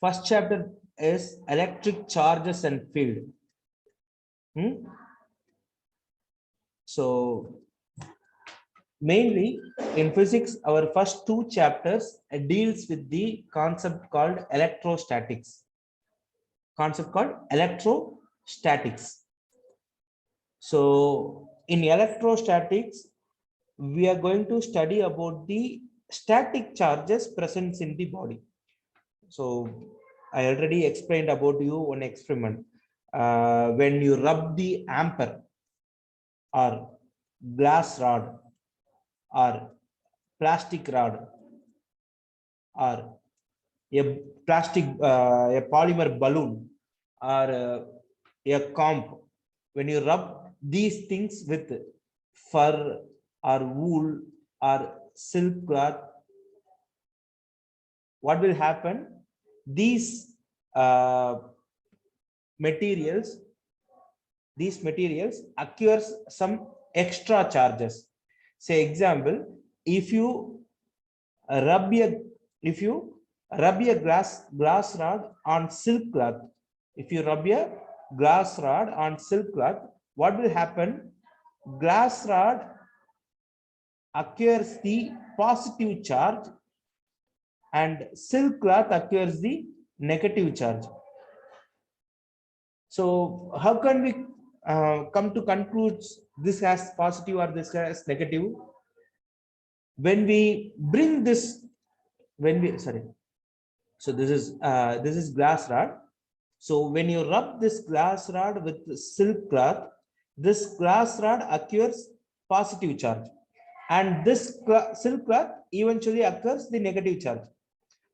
First chapter is electric charges and field. So mainly in physics, our first two chapters deals with the concept called electrostatics. So in electrostatics, we are going to study about the static charges present in the body. So I already explained about you one experiment. When you rub the amper or glass rod or plastic rod or a a polymer balloon or a comp, when you rub these things with fur or wool or silk cloth, what will happen? These materials occurs some extra charges. Say example, if you rub a glass rod on silk cloth, what will happen? Glass rod occurs the positive charge and silk cloth occurs the negative charge. So how can we come to conclude this has positive or this has negative? When we bring this, so this is glass rod. So when you rub this glass rod with silk cloth, this glass rod occurs positive charge, and this silk cloth eventually occurs the negative charge.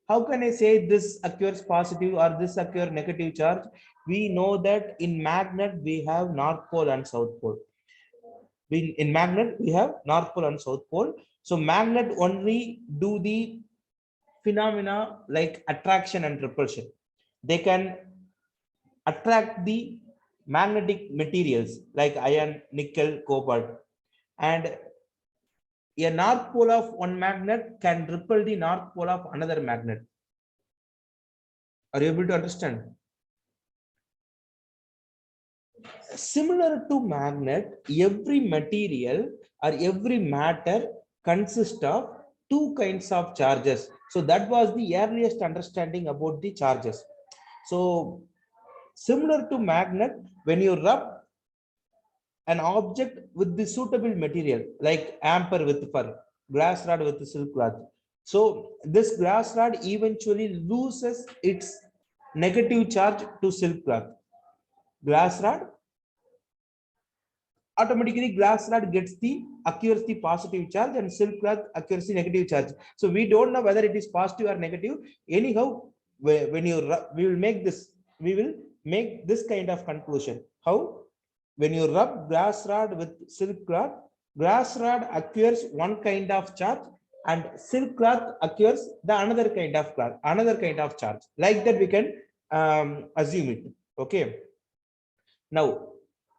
How can I say this occurs positive or this occurs negative charge? We know that in magnet we have North Pole and South Pole. In magnet we have North Pole and South Pole. So magnet only do the phenomena like attraction and repulsion. They can attract the magnetic materials like iron, nickel, cobalt, and a north pole of one magnet can repel the north pole of another magnet. Are you able to understand? Similar to magnet, every material or every matter consists of two kinds of charges. So that was the earliest understanding about the charges. So similar to magnet, when you rub an object with the suitable material like amper with fur, glass rod with silk cloth, so this glass rod eventually loses its negative charge to silk cloth. Glass rod automatically occurs the positive charge and silk cloth occurs the negative charge. So we don't know whether it is positive or negative. Anyhow, when you we will make this kind of conclusion. How? When you rub glass rod with silk cloth, glass rod occurs one kind of charge and silk cloth occurs the another kind of charge. Like that we can assume it. Okay. Now,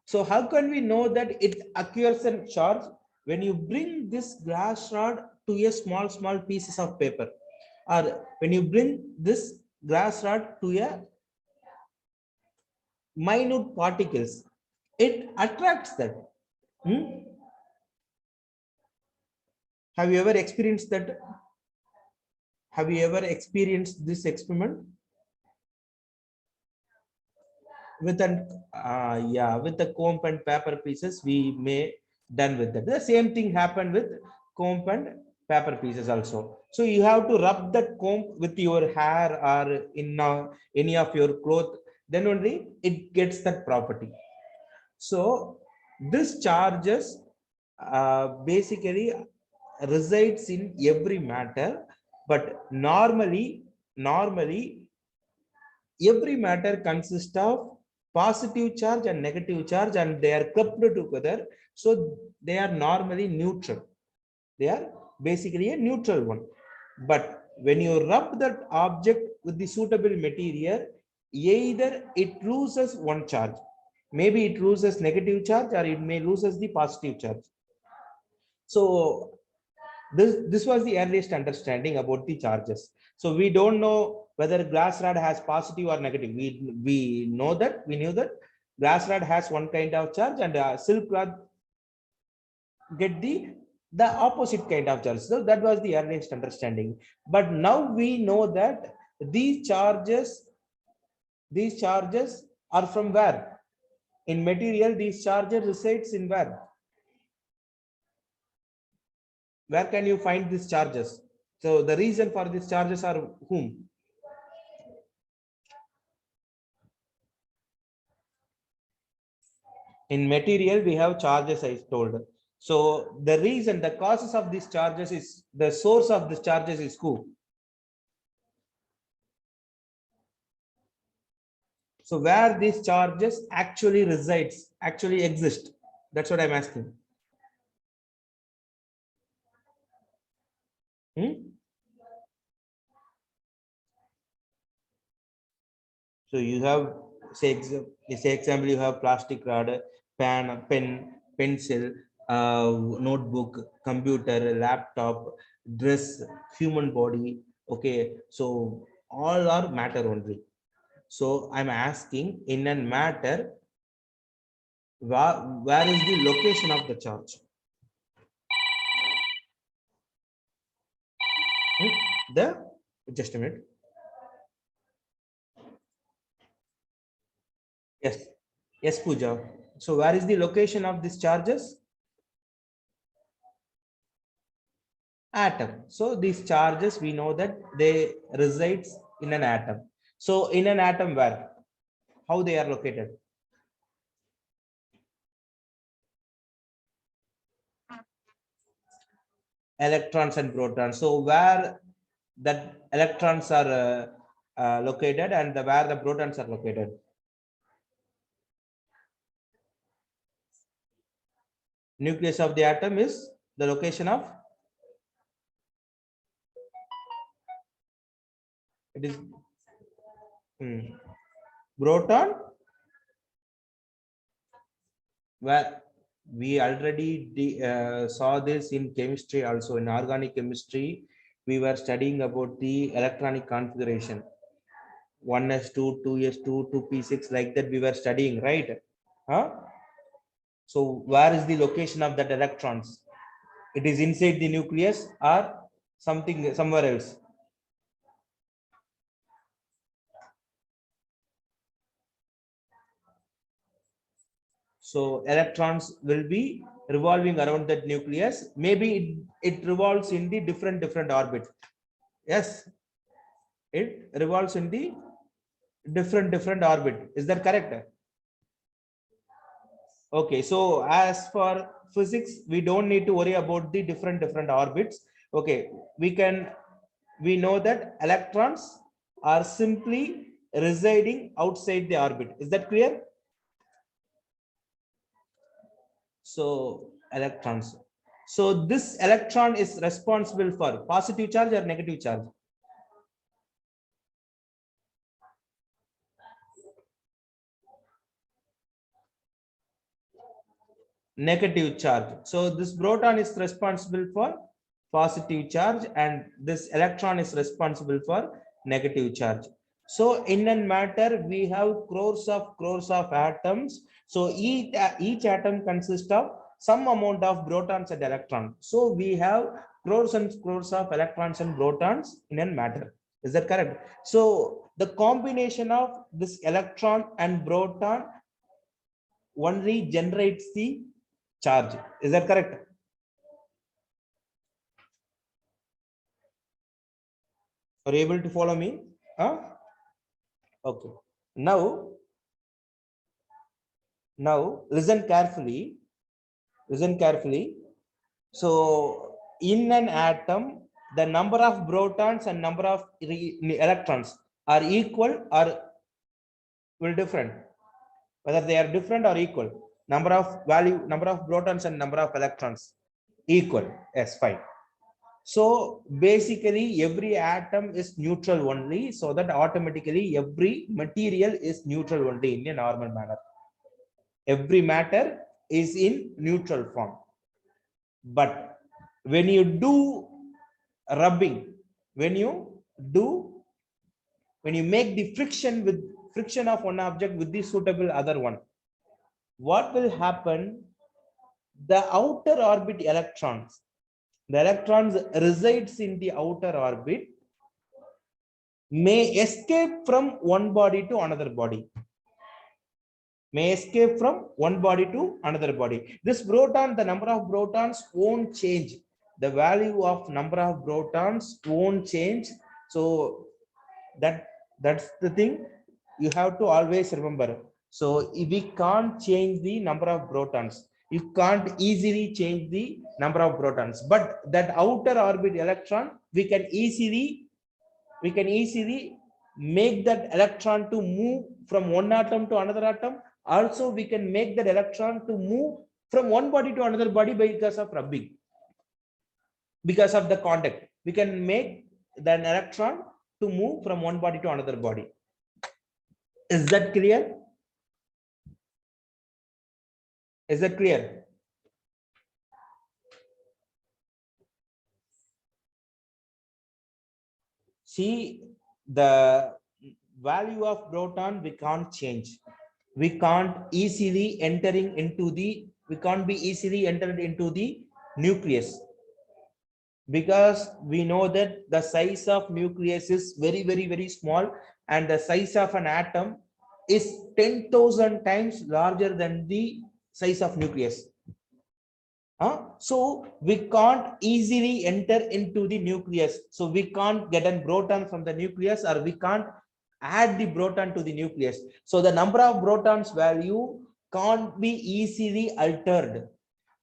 so how can we know that it occurs in charge? When you bring this glass rod to a small pieces of paper, or when you bring this glass rod to a minute particles, it attracts that. Have you ever experienced that? Have you ever experienced this experiment? With with the comb and paper pieces, we may done with that. The same thing happened with comb and paper pieces also. So you have to rub that comb with your hair or in any of your clothes, then only it gets that property. So this charges basically resides in every matter, but normally every matter consists of positive charge and negative charge, and they are coupled together, so they are normally neutral. They are basically a neutral one. But when you rub that object with the suitable material, either it loses one charge, maybe it loses negative charge, or it may loses the positive charge. So This was the earliest understanding about the charges. So we don't know whether glass rod has positive or negative. We knew that glass rod has one kind of charge, and silk rod get the opposite kind of charge. So that was the earliest understanding. But now we know that these charges are from where? In material, these charges resides in where? Where can you find these charges? So the reason for these charges are whom? In material, we have charges, I told. So the reason, the causes of these charges is, the source of these charges is who? So where these charges actually resides, actually exist? That's what I'm asking. So you have, say example, you have plastic rod, pen, pencil, notebook, computer, laptop, dress, human body. Okay, so all are matter only. So I'm asking, in a matter, where is the location of the charge? The Just a minute. Yes, yes, Pooja. So where is the location of these charges? Atom. So these charges, we know that they resides in an atom. So in an atom, where? How they are located? Electrons and protons. So where that electrons are located, and where the protons are located? Nucleus of the atom is the location of, it is proton, where we already saw this in chemistry also. In organic chemistry, we were studying about the electronic configuration, 1s2, 2s2, 2p6, like that we were studying, right? Huh? So where is the location of that electrons? It is inside the nucleus or something somewhere else? So electrons will be revolving around that nucleus. Maybe it revolves in the different orbits. Yes, it revolves in the different orbit. Is that correct? Okay, so as for physics, we don't need to worry about the different orbits. Okay, we know that electrons are simply residing outside the orbit. Is that clear? So electrons. So this electron is responsible for positive charge or negative charge? Negative charge. So this proton is responsible for positive charge, and this electron is responsible for negative charge. So in a matter, we have crores of atoms. So each atom consists of some amount of protons and electrons. So we have crores and crores of electrons and protons in a matter. Is that correct? So the combination of this electron and proton only generates the charge. Is that correct? Are you able to follow me? Huh? Okay. Now, listen carefully. Listen carefully. So, in an atom, the number of protons and number of electrons are equal or will different. Whether they are different or equal. Number of protons and number of electrons equal. Yes, fine. So basically every atom is neutral only, so that automatically every material is neutral only in a normal manner. Every matter is in neutral form. But when you do rubbing, when you do when you make the friction of one object with the suitable other one, what will happen? The outer orbit electrons, the electrons resides in the outer orbit, may escape from one body to another body, may escape from one body to another body. This proton, the number of protons won't change, the value of number of protons won't change. So that's the thing you have to always remember. So we can't change the number of protons, you can't easily change the number of protons, but that outer orbit electron we can easily make that electron to move from one atom to another atom. Also we can make that electron to move from one body to another body because of rubbing, because of the contact. We can make that electron to move from one body to another body. Is that clear? Is that clear? See, the value of proton we can't change, we can't easily entering into the, we can't be easily entered into the nucleus, because we know that the size of nucleus is very small, and the size of an atom is 10,000 times larger than the size of nucleus. So we can't easily enter into the nucleus, so we can't get a proton from the nucleus, or we can't add the proton to the nucleus. So the number of protons value can't be easily altered,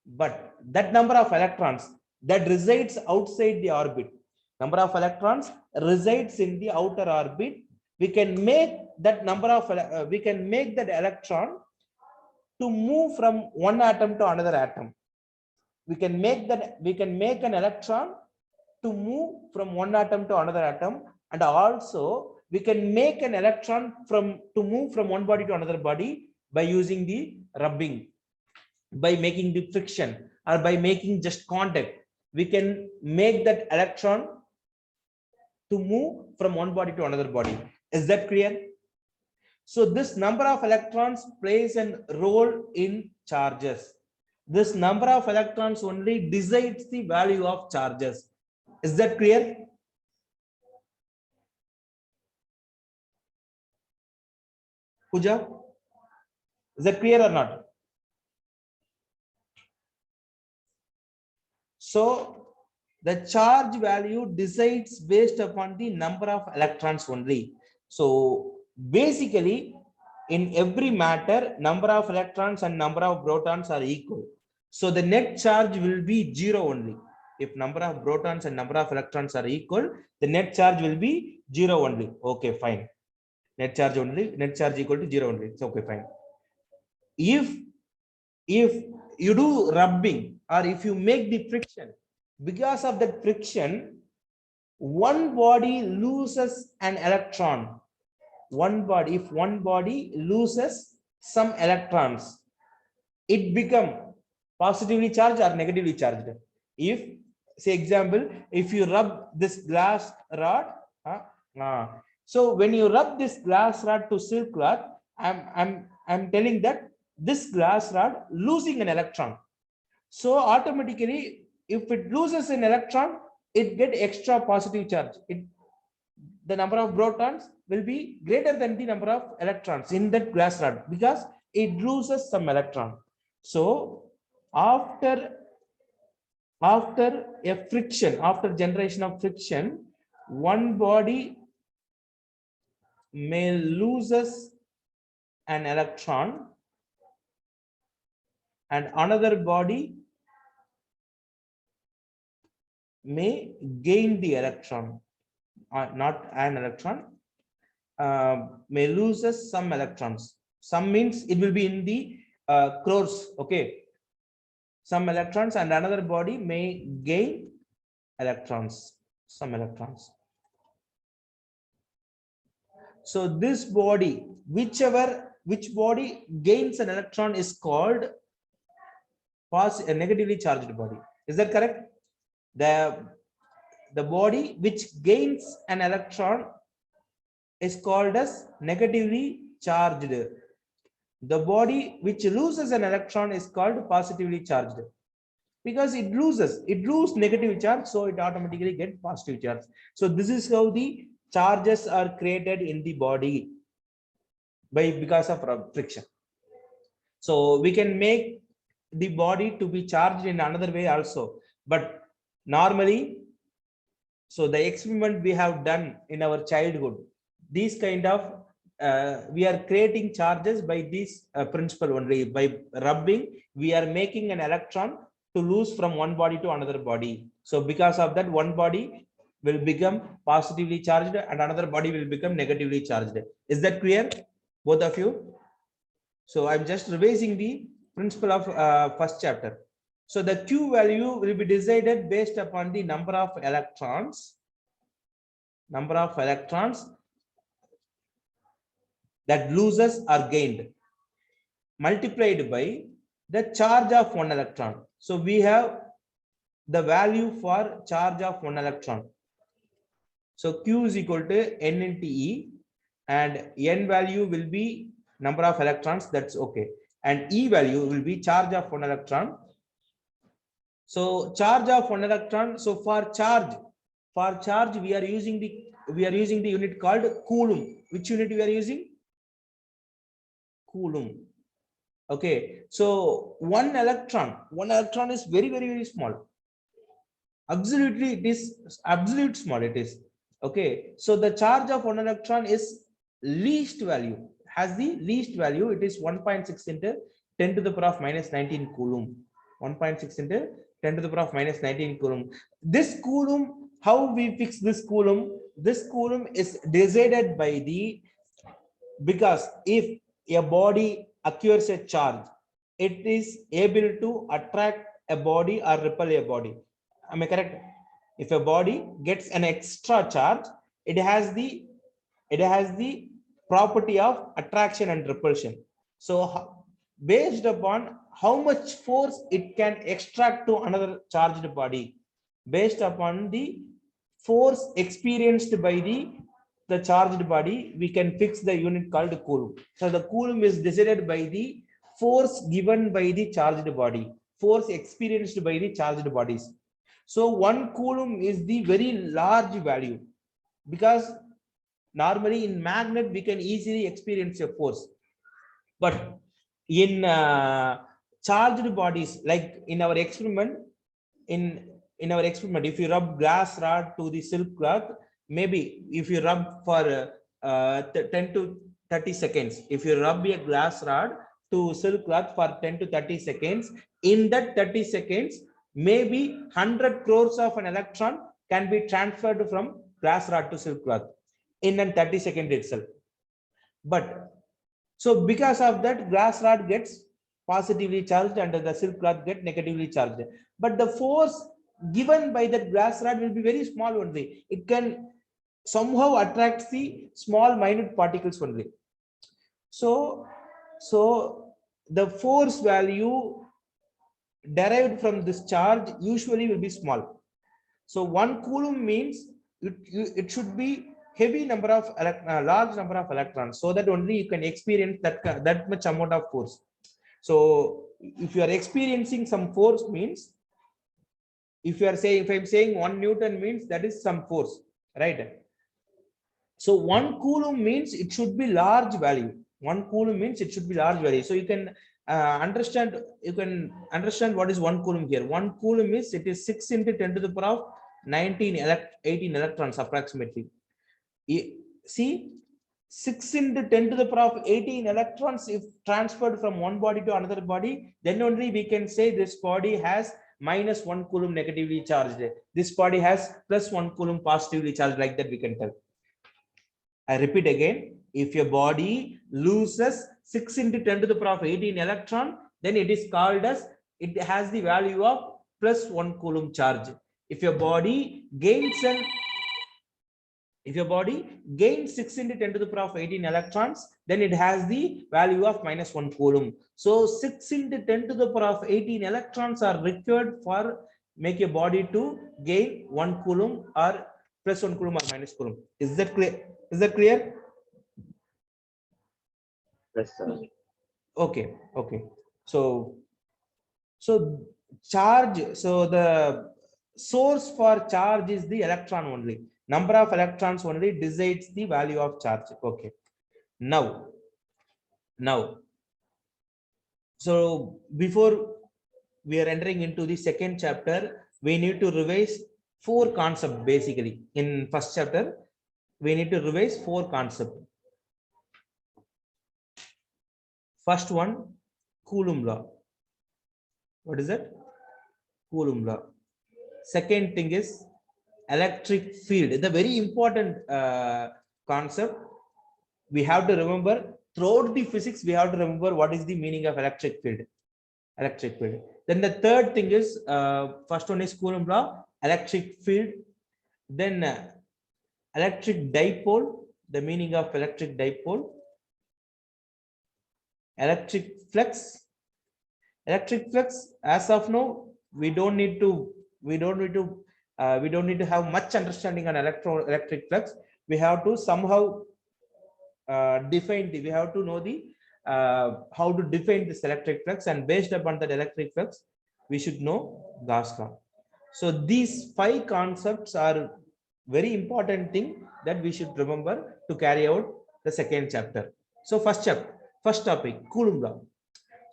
but that number of electrons that resides outside the orbit, number of electrons resides in the outer orbit, we can make that number of we can make that electron to move from one atom to another atom. We can make an electron to move from one atom to another atom, and also we can make an electron to move from one body to another body by using the rubbing, by making the friction, or by making just contact. We can make that electron to move from one body to another body. Is that clear? So this number of electrons plays a role in charges. This number of electrons only decides the value of charges. Is that clear? Pooja, is that clear or not? So the charge value decides based upon the number of electrons only. So basically in every matter, number of electrons and number of protons are equal. So the net charge will be 0 only. If number of protons and number of electrons are equal, the net charge will be 0 only. Okay, fine. Net charge equal to 0 only. It's okay, fine. If you do rubbing, or if you make the friction, because of that friction, one body loses an electron. If one body loses some electrons, it become positively charged or negatively charged. If, say example, if you rub this glass rod, so when you rub this glass rod to silk cloth, I'm telling that this glass rod losing an electron. So automatically, if it loses an electron, it get extra positive charge. The number of protons will be greater than the number of electrons in that glass rod, because it loses some electron. So after a friction, after generation of friction, one body may loses an electron and another body may gain the electron, not an electron, may loses some electrons. Some means it will be in the crores. Okay, some electrons, and another body may gain electrons, some electrons. So this body, which body gains an electron, is called a negatively charged body. Is that correct? The body which gains an electron is called as negatively charged. The body which loses an electron is called positively charged, because it loses negative charge, so it automatically gets positive charge. So this is how the charges are created in the body because of friction. So we can make the body to be charged in another way also, but normally, so the experiment we have done in our childhood, these kind of we are creating charges by this principle only. By rubbing, we are making an electron to lose from one body to another body. So because of that, one body will become positively charged and another body will become negatively charged. Is that clear, both of you? So I'm just revising the principle of first chapter. So the Q value will be decided based upon the number of electrons that loses or gained, multiplied by the charge of one electron. So we have the value for charge of one electron. So Q is equal to N into E, and N value will be number of electrons, that's okay, and E value will be charge of one electron. So charge of one electron, so for charge we are using the unit called coulomb. Which unit we are using? Coulomb. Okay, so one electron is very, very, very small. Absolutely, it is absolute small, it is. Okay, so the charge of one electron is least value, has the least value. It is 1.6 into 10 to the power of minus 19 coulomb. 1.6 into 10 to the power of minus 19 coulomb. This coulomb, how we fix this coulomb? This coulomb is decided by the, because if a body acquires a charge, it is able to attract a body or repel a body. Am I correct? If a body gets an extra charge, it has the property of attraction and repulsion. So based upon how much force it can extract to another charged body, based upon the force experienced by the charged body, we can fix the unit called coulomb. So the coulomb is decided by the force given by the charged body, force experienced by the charged bodies. So 1 coulomb is the very large value, because normally in magnet we can easily experience a force, but in charged bodies, like in our experiment, if you rub glass rod to the silk cloth, maybe if you rub for 10 to 30 seconds, if you rub a glass rod to silk cloth for 10 to 30 seconds, in that 30 seconds, maybe 100 crores of an electron can be transferred from glass rod to silk cloth in a 30 seconds itself. But so because of that, glass rod gets positively charged and the silk cloth get negatively charged, but the force given by that glass rod will be very small only. It can somehow attract the small minute particles only. So the force value derived from this charge usually will be small. So 1 coulomb means it should be heavy number of large number of electrons, so that only you can experience that much amount of force. So if you are experiencing some force, means if I'm saying 1 Newton means that is some force, right? So 1 coulomb means it should be large value. 1 coulomb means it should be large value. So you can understand what is 1 coulomb here. 1 coulomb is, it is 6 into 10 to the power of 18 electrons approximately. See, 6 into 10 to the power of 18 electrons if transferred from one body to another body, then only we can say this body has minus 1 coulomb negatively charged, this body has plus 1 coulomb positively charged, like that we can tell. I repeat again, if your body loses 6 into 10 to the power of 18 electron, then it is called as, it has the value of plus 1 coulomb charge. If your body gains 6 into 10 to the power of 18 electrons, then it has the value of minus 1 coulomb. So 6 into 10 to the power of 18 electrons are required for make a body to gain 1 coulomb or plus 1 coulomb or minus coulomb. Is that clear? Is that clear? Yes, sir. Okay, okay. So charge, so the source for charge is the electron only. Number of electrons only decides the value of charge. Okay. Now, so before we are entering into the second chapter, we need to revise 4 concepts basically. In first chapter, we need to revise 4 concepts. First one, Coulomb law. What is that? Coulomb law. Second thing is electric field. It's a very important concept. We have to remember throughout the physics. We have to remember what is the meaning of electric field. Electric field. Then the third thing is first one is Coulomb law, electric field. Then electric dipole. The meaning of electric dipole. Electric flux. Electric flux. As of now, we don't need to have much understanding on electric flux. We have to somehow we have to know the how to define this electric flux, and based upon that electric flux we should know Gauss law. So these 5 concepts are very important thing that we should remember to carry out the second chapter. So first topic, Coulomb law.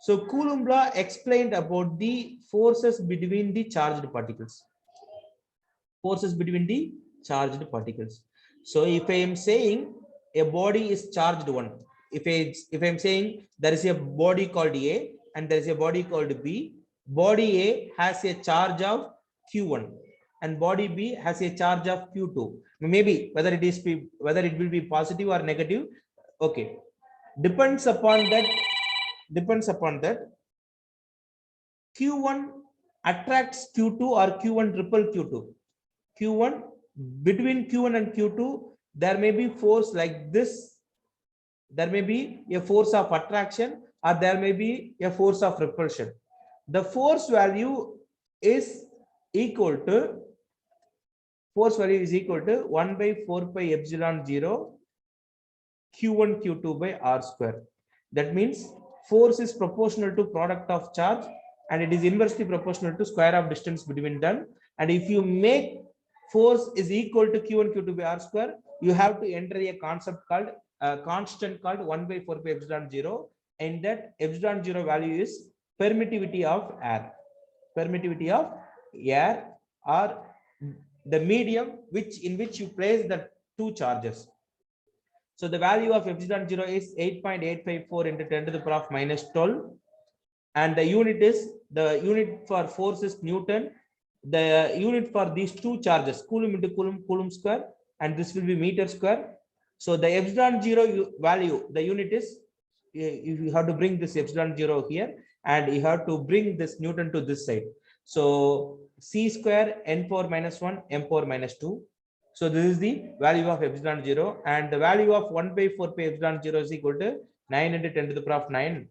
So Coulomb law explained about the forces between the charged particles. Forces between the charged particles. So if I am saying a body is charged 1, if I am saying there is a body called A and there is a body called B, body A has a charge of Q1 and body B has a charge of Q2. Maybe whether it will be positive or negative. Okay, depends upon that. Q1 attracts Q2 or Q1 repel Q2. Q1, between Q1 and Q2, there may be force like this. There may be a force of attraction or there may be a force of repulsion. The force value is equal to 1 by 4 pi epsilon 0 Q1 Q2 by R square. That means force is proportional to product of charge and it is inversely proportional to square of distance between them. And if you make force is equal to Q1 Q2 by R square, you have to enter a concept called constant called 1 by 4 pi epsilon 0, and that epsilon 0 value is permittivity of air. Permittivity of air or the medium in which you place the 2 charges. So the value of epsilon 0 is 8.854 into 10 to the power of minus 12. And the unit for force is Newton. The unit for these 2 charges, Coulomb into Coulomb square, and this will be meter square. So the epsilon 0 value, the unit is, you have to bring this epsilon 0 here and you have to bring this Newton to this side. So C square n power minus 1 m power minus 2. So this is the value of epsilon 0, and the value of 1 by 4 pi epsilon 0 is equal to 9 into 10 to the power of 9.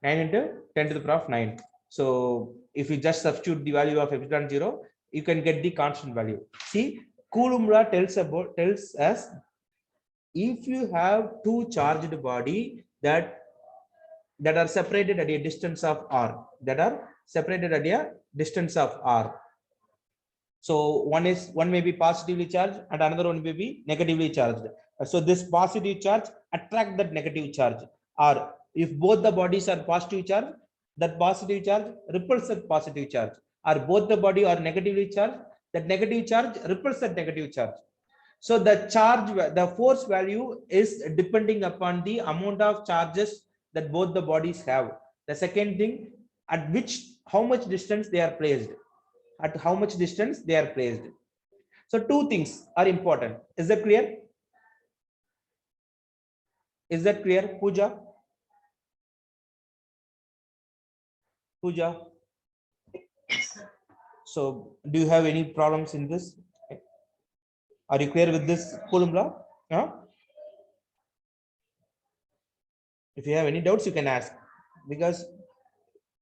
9 into 10 to the power of 9. So if you just substitute the value of epsilon 0, you can get the constant value. See, Coulomb law tells us if you have 2 charged body that are separated at a distance of r, so one may be positively charged and another one may be negatively charged. So this positive charge attract that negative charge, or if both the bodies are positive charge, that positive charge repels that positive charge, or both the body are negatively charged, that negative charge repels that negative charge. So the force value is depending upon the amount of charges that both the bodies have. The second thing, how much distance they are placed. So 2 things are important. Is that clear? Pooja? So do you have any problems in this? Are you clear with this Coulomb law? If you have any doubts, you can ask, because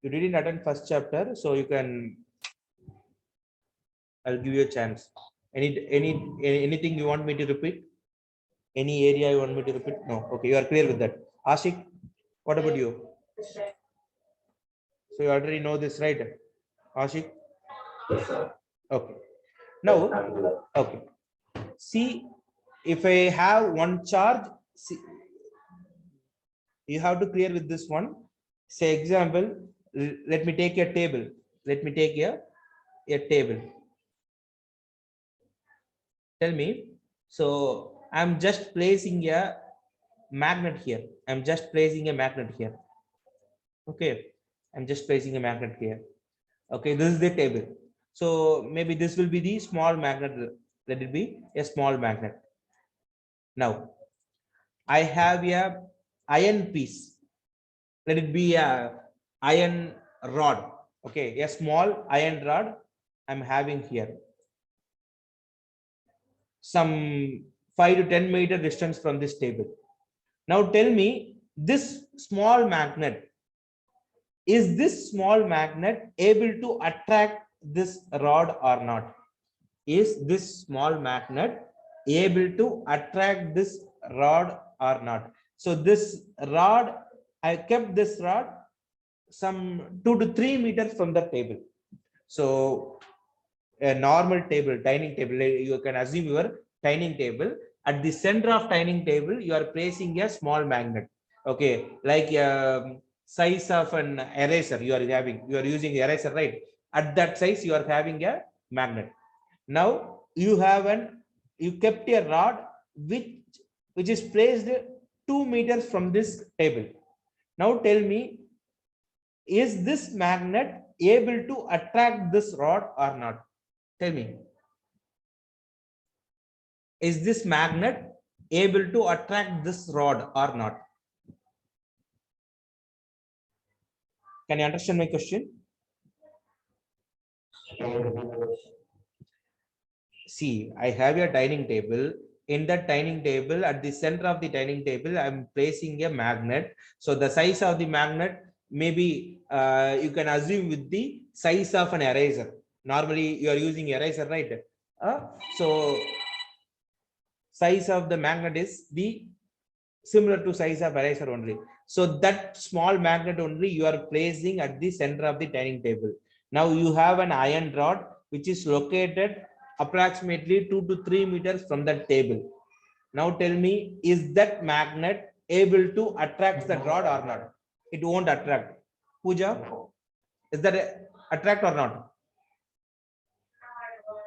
you didn't attend first chapter, so you can I'll give you a chance. Anything you want me to repeat? Any area you want me to repeat? No. Okay, you are clear with that. Ashik, what about you? So you already know this, right? Ashik? Okay. Now, okay. See, if I have one charge, see, you have to clear with this one. Say example, let me take a table. Let me take a table. Tell me. So I'm just placing a magnet here. I'm just placing a magnet here. Okay. I'm just placing a magnet here. Okay. This is the table. So maybe this will be the small magnet. Let it be a small magnet. Now I have a iron piece. Let it be a iron rod. Okay. A small iron rod I'm having here. Some 5 to 10 meter distance from this table. Now tell me, this small magnet, is this small magnet able to attract this rod or not? Is this small magnet able to attract this rod or not? So this rod, I kept this rod some 2 to 3 meters from the table. So a normal table, dining table, you can assume your dining table. At the center of dining table, you are placing a small magnet. Okay, like size of an eraser you are using eraser, right? At that size, you are having a magnet. Now you kept a rod which is placed 2 meters from this table. Now tell me, is this magnet able to attract this rod or not? Tell me, is this magnet able to attract this rod or not? Can you understand my question? See, I have a dining table. In that dining table, at the center of the dining table, I'm placing a magnet. So the size of the magnet, maybe you can assume with the size of an eraser. Normally, you are using eraser, right? So size of the magnet is the similar to size of eraser only. So that small magnet only you are placing at the center of the dining table. Now you have an iron rod which is located approximately 2 to 3 meters from the table. Now tell me, is that magnet able to attract the rod or not? It won't attract. Pooja, is that attract or not?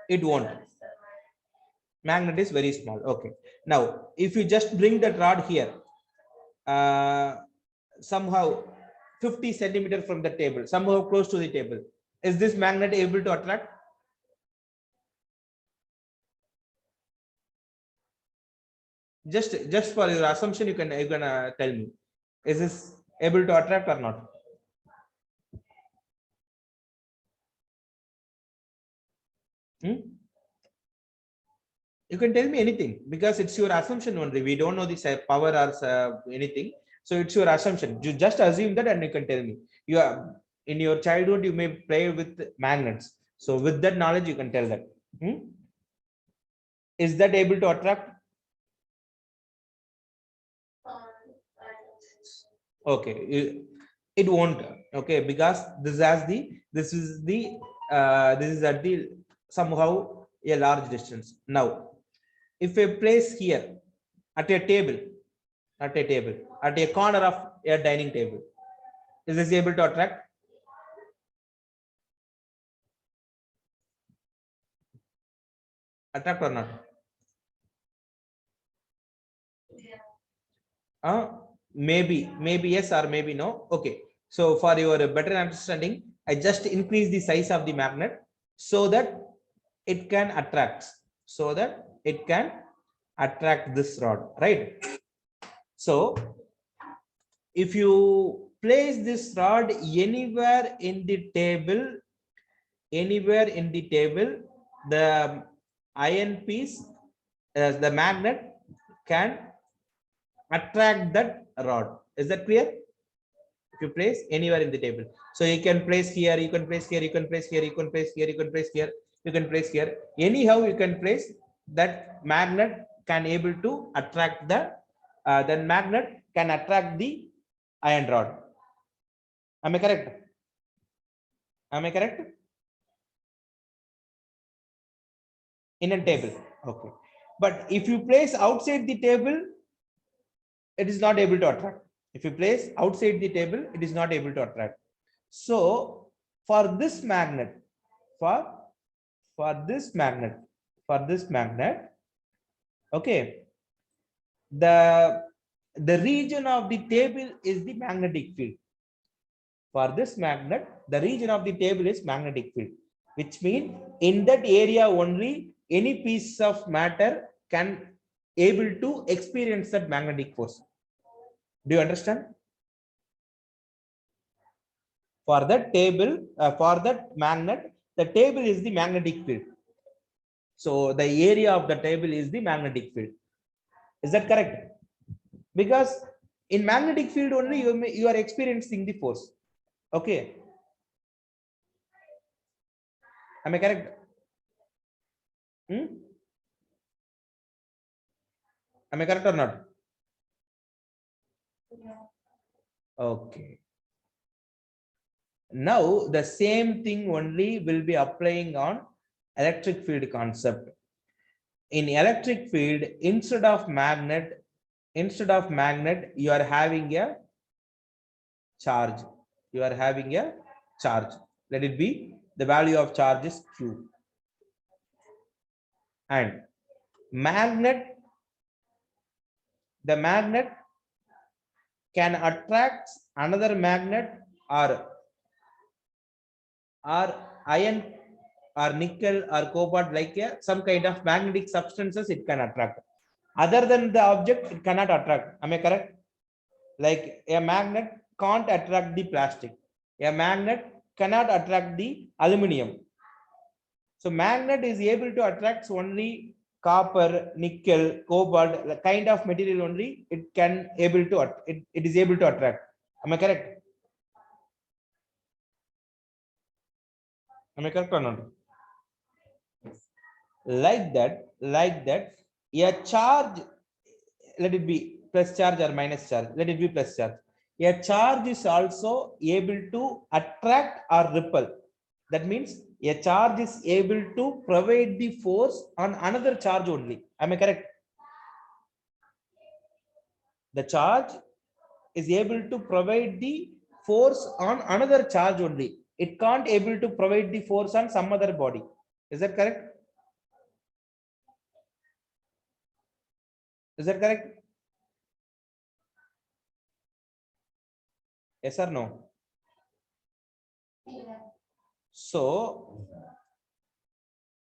It won't. Magnet is very small. Okay. Now, if you just bring that rod here, somehow 50 centimeters from the table, somehow close to the table, is this magnet able to attract? Just for your assumption, you can tell me, is this able to attract or not? You can tell me anything because it's your assumption only. We don't know the power or anything, so it's your assumption. You just assume that and you can tell me. You are in your childhood, you may play with magnets, so with that knowledge you can tell that. Is that able to attract? Okay, it won't. Okay, because this is at the somehow a large distance. Now if I place here at a table, at a corner of a dining table, is this able to attract? Attract or not? Maybe yes or maybe no. Okay, so for your better understanding, I just increase the size of the magnet so that it can attract, this rod, right? So if you place this rod anywhere in the table, the iron piece, the magnet can attract that rod. Is that clear? If you place anywhere in the table, so you can place here, you can place here, you can place here, you can place here, you can place here, you can place here. Anyhow, you can place that magnet can able to attract the then magnet can attract the iron rod. Am I correct? Am I correct? In a table. Okay. But if you place outside the table, it is not able to attract. If you place outside the table, it is not able to attract. So for this magnet, for this magnet, okay, the region of the table is the magnetic field. For this magnet, the region of the table is magnetic field, which means in that area only any piece of matter can able to experience that magnetic force. Do you understand? For that table, for that magnet, the table is the magnetic field. So the area of the table is the magnetic field. Is that correct? Because in magnetic field only you are experiencing the force. Okay. Am I correct? Hmm? Am I correct or not? Okay. Now the same thing only will be applying on electric field concept. In electric field, instead of magnet, you are having a charge. You are having a charge. Let it be the value of charge is Q. And magnet, the magnet can attract another magnet or iron or nickel or cobalt, like some kind of magnetic substances it can attract. Other than the object, it cannot attract. Am I correct? Like a magnet can't attract the plastic. A magnet cannot attract the aluminum. So magnet is able to attract only copper, nickel, cobalt, the kind of material only it can able to it is able to attract. Am I correct? Am I correct or not? Like that, a charge, let it be plus charge or minus charge, let it be plus charge. A charge is also able to attract or repel. That means a charge is able to provide the force on another charge only. Am I correct? The charge is able to provide the force on another charge only. It can't able to provide the force on some other body. Is that correct? Is that correct? Yes or no? So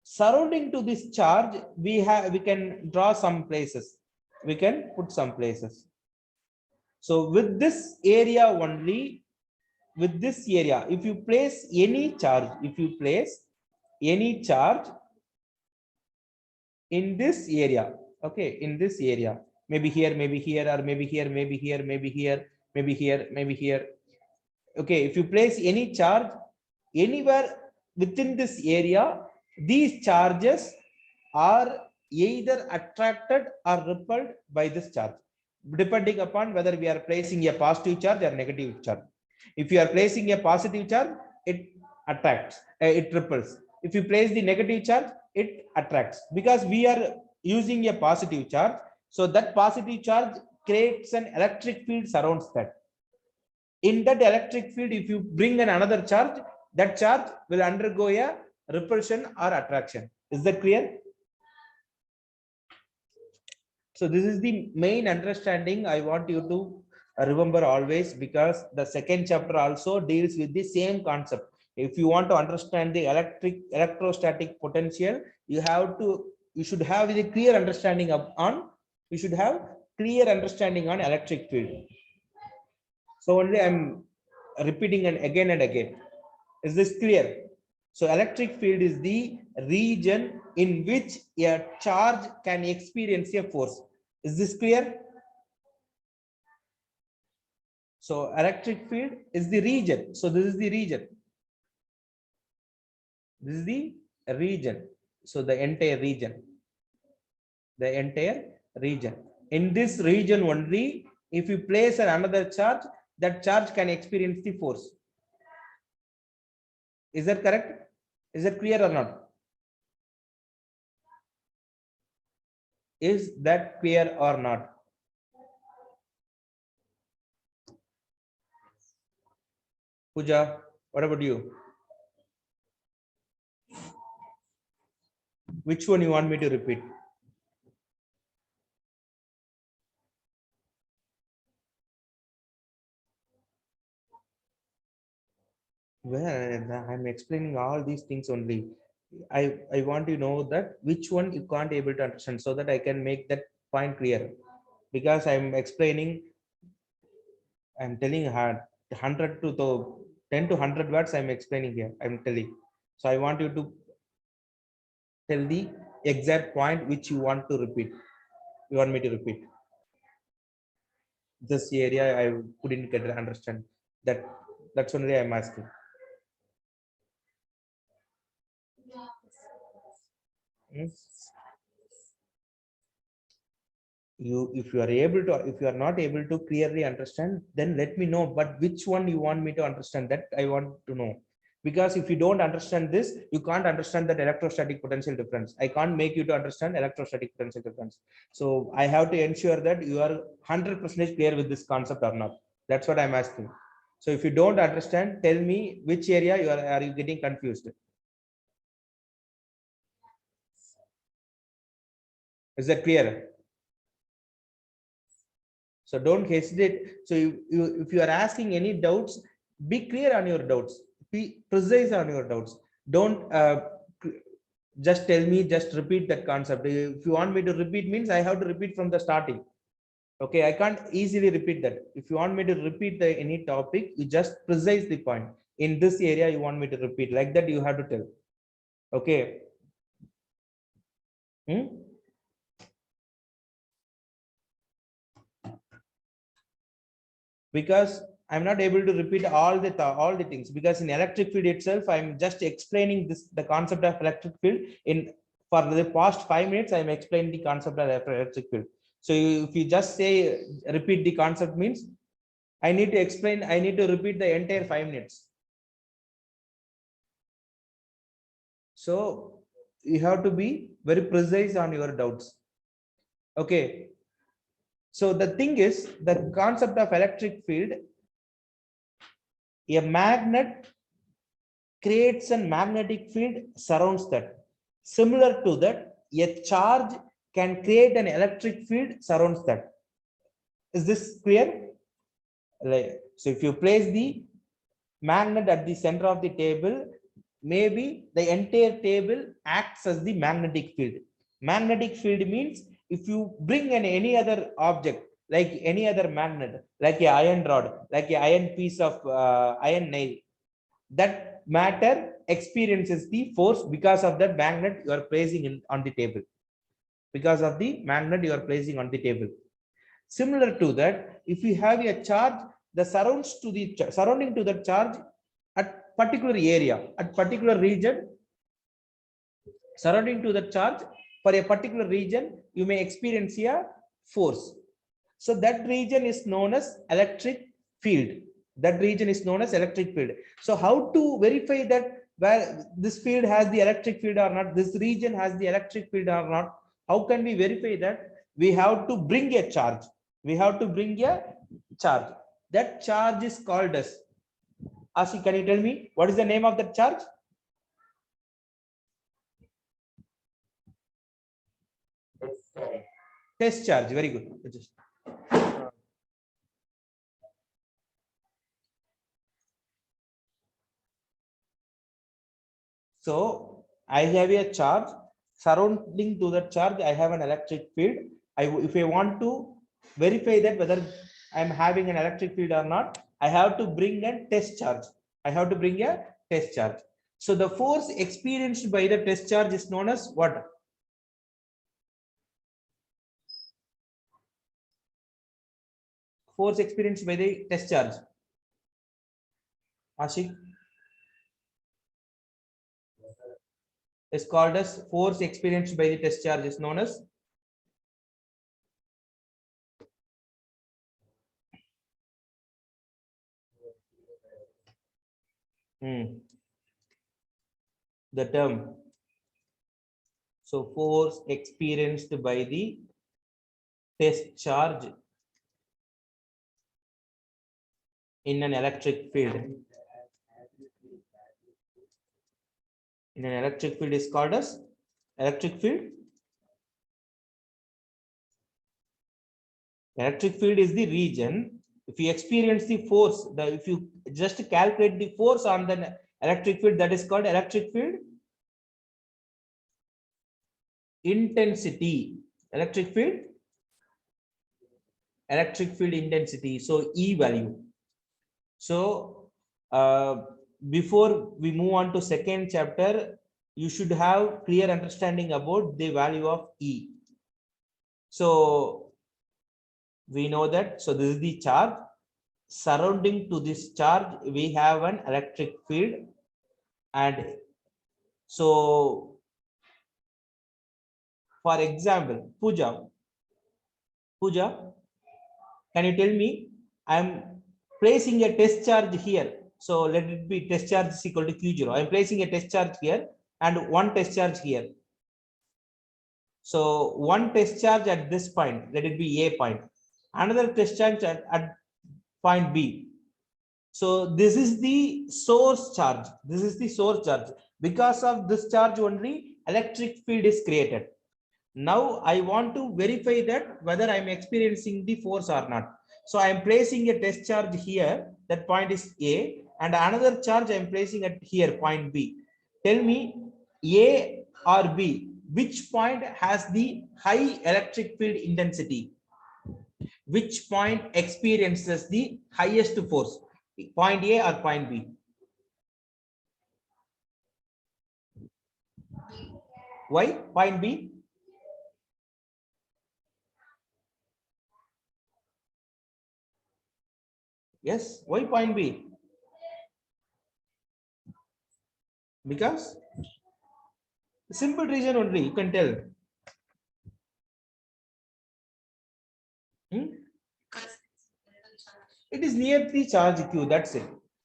surrounding to this charge, we can draw some places. We can put some places. So with this area only, if you place any charge, in this area, okay, in this area, maybe here, or maybe here, maybe here, maybe here, maybe here, maybe here. Okay, if you place any charge anywhere within this area, these charges are either attracted or repelled by this charge, depending upon whether we are placing a positive charge or negative charge. If you are placing a positive charge, it attracts, it repels. If you place the negative charge, it attracts, because we are using a positive charge. So that positive charge creates an electric field surrounds that. In that electric field, if you bring another charge, that charge will undergo a repulsion or attraction. Is that clear? So this is the main understanding I want you to remember always, because the second chapter also deals with the same concept. If you want to understand the electrostatic potential, you should have the clear understanding on electric field. So only I'm repeating and again. Is this clear? So electric field is the region in which a charge can experience a force. Is this clear? So electric field is the region. So this is the region. This is the region. So the entire region. The entire region. In this region only, if you place another charge, that charge can experience the force. Is that correct? Is that clear or not? Is that clear or not? Pooja, what about you? Which one you want me to repeat? Well, I'm explaining all these things only. I want to know that which one you can't able to understand so that I can make that point clear. Because I'm telling her 100 to the 10 to 100 words I'm explaining here. I'm telling. So I want you to tell the exact point which you want to repeat. You want me to repeat. This area I couldn't get understand. That's only I'm asking. Hmm? If you are able to, if you are not able to clearly understand, then let me know, but which one you want me to understand, that I want to know. Because if you don't understand this, you can't understand that electrostatic potential difference. I can't make you to understand electrostatic potential difference. So I have to ensure that you are 100% clear with this concept or not. That's what I'm asking. So if you don't understand, tell me which area are you getting confused. Is that clear? So don't hesitate. So if you are asking any doubts, be clear on your doubts. Be precise on your doubts. Don't just tell me, just repeat that concept. If you want me to repeat means I have to repeat from the starting. Okay, I can't easily repeat that. If you want me to repeat any topic, you just precise the point. In this area, you want me to repeat like that, you have to tell. Okay. Hmm? Because I'm not able to repeat all the things, because in electric field itself, I'm just explaining the concept of electric field. In for the past 5 minutes, I'm explaining the concept of electric field. So if you just say repeat the concept means I need to explain, I need to repeat the entire 5 minutes. So you have to be very precise on your doubts. Okay. So the thing is, the concept of electric field, a magnet creates a magnetic field surrounds that. Similar to that, a charge can create an electric field surrounds that. Is this clear? So if you place the magnet at the center of the table, maybe the entire table acts as the magnetic field. Magnetic field means if you bring any other object, like any other magnet, like a iron rod, like a iron piece of iron nail, that matter experiences the force because of that magnet you are placing on the table. Because of the magnet you are placing on the table. Similar to that, if you have a charge, the surrounding to the charge at particular area, at particular region, surrounding to the charge for a particular region, you may experience a force. So that region is known as electric field. That region is known as electric field. So how to verify that where this field has the electric field or not, this region has the electric field or not? How can we verify that? We have to bring a charge. We have to bring a charge. That charge is called as, Asi, can you tell me what is the name of that charge? Test charge. Very good. So I have a charge, surrounding to that charge, I have an electric field. If I want to verify that whether I'm having an electric field or not, I have to bring a test charge. I have to bring a test charge. So the force experienced by the test charge is known as what? Force experienced by the test charge. Ashik? is called as force experienced by the test charge is known as the term. So force experienced by the test charge in an electric field. In an electric field is called as electric field. Electric field is the region. If you experience the force, if you just calculate the force on the electric field, that is called electric field intensity. Electric field intensity. So E value. So before we move on to second chapter, you should have clear understanding about the value of E. So we know that. So this is the charge. Surrounding to this charge, we have an electric field. And so, for example, Pooja, can you tell me? I'm placing a test charge here. So let it be test charge is equal to Q0. I'm placing a test charge here and one test charge here. So one test charge at this point, let it be A point. Another test charge at point B. So this is the source charge. This is the source charge. Because of this charge only, electric field is created. Now I want to verify that whether I'm experiencing the force or not. So I'm placing a test charge here. That point is A, and another charge I'm placing at here, point B. Tell me, A or B, which point has the high electric field intensity? Which point experiences the highest force? Point A or point B? Why point B? Yes, why point B? Because simple reason only, you can tell. It is near the charge Q, that's it.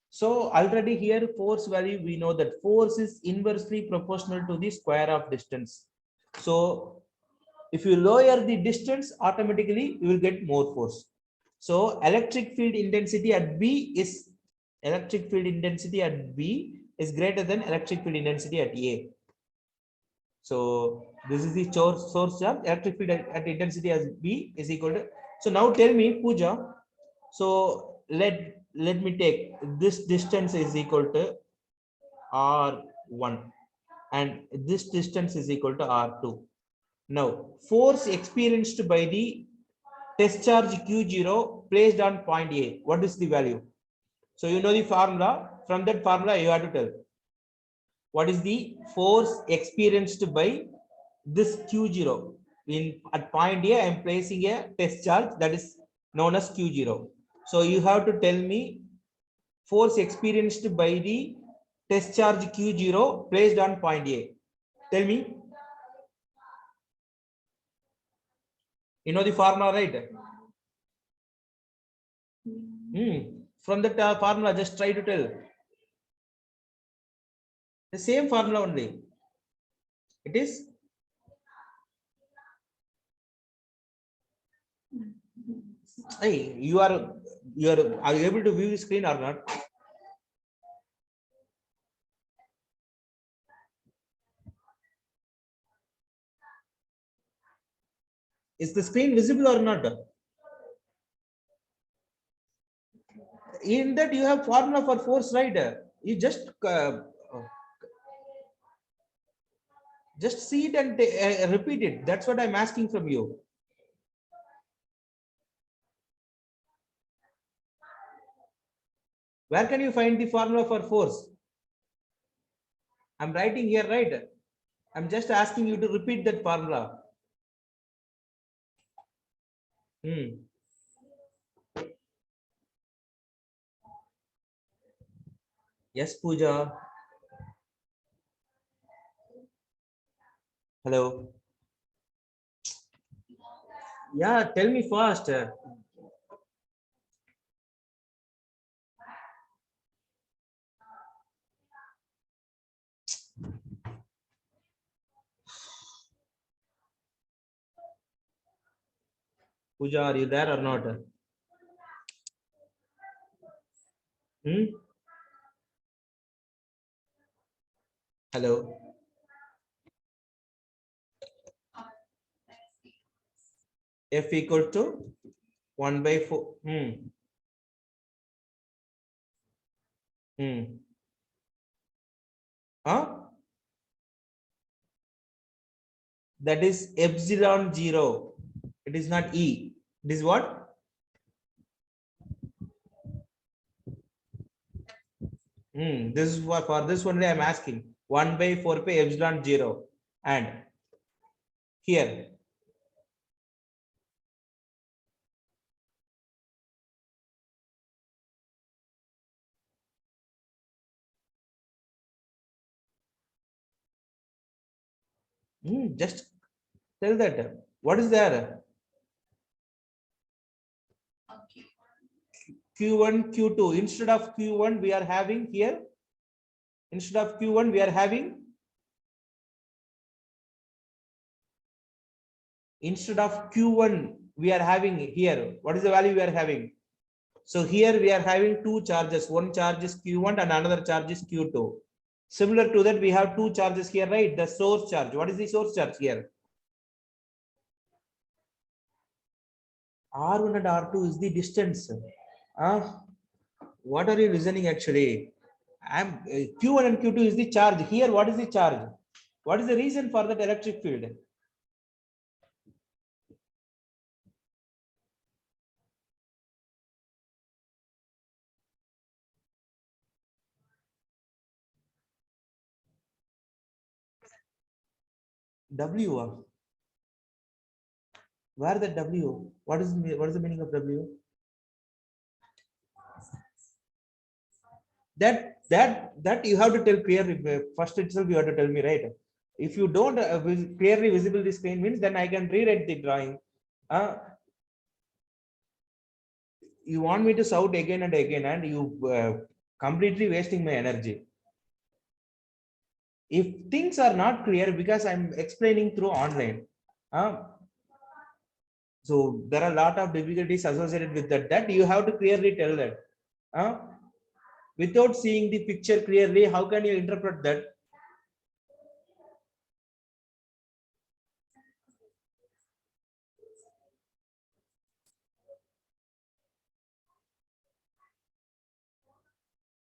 So already here force value, we know that force is inversely proportional to the square of distance. So if you lower the distance, automatically you will get more force. So electric field intensity at B is greater than electric field intensity at A. So this is the source charge. Electric field at intensity as B is equal to. So now tell me, Pooja. So let me take this distance is equal to R1 and this distance is equal to R2. Now force experienced by the test charge Q0 placed on point A. What is the value? So you know the formula. From that formula, you have to tell what is the force experienced by this Q0. At point A, I am placing a test charge that is known as Q0. So you have to tell me force experienced by the test charge Q0 placed on point A. Tell me. You know the formula, right? From that formula, just try to tell. The same formula only. It is. Hey, are you able to view the screen or not? Is the screen visible or not? In that you have formula for force, right? You just see it and repeat it. That's what I'm asking from you. Where can you find the formula for force? I'm writing here, right? I'm just asking you to repeat that formula. Yes, Pooja. Hello. Yeah, tell me fast. Pooja, are you there or not? Hmm? Hello. F equal to 1 by 4. Hmm. Huh? That is epsilon 0. It is not E. It is what? This is what, for this only I am asking. 1 by 4 pi epsilon 0. And here. Just tell that. What is there? Q1, Q2. Instead of Q1, we are having here. Instead of Q1, we are having. Instead of Q1, we are having here. What is the value we are having? So here we are having two charges. One charge is Q1 and another charge is Q2. Similar to that, we have two charges here, right? The source charge. What is the source charge here? R1 and R2 is the distance. What are you listening actually? Q1 and Q2 is the charge. Here, what is the charge? What is the reason for that electric field? W. Where the W? What is the meaning of W? That you have to tell clearly. First itself, you have to tell me, right? If you don't clearly visible the screen means, then I can rewrite the drawing. You want me to shout again and again, and you completely wasting my energy. If things are not clear because I'm explaining through online, so there are a lot of difficulties associated with that you have to clearly tell that. Without seeing the picture clearly, how can you interpret that?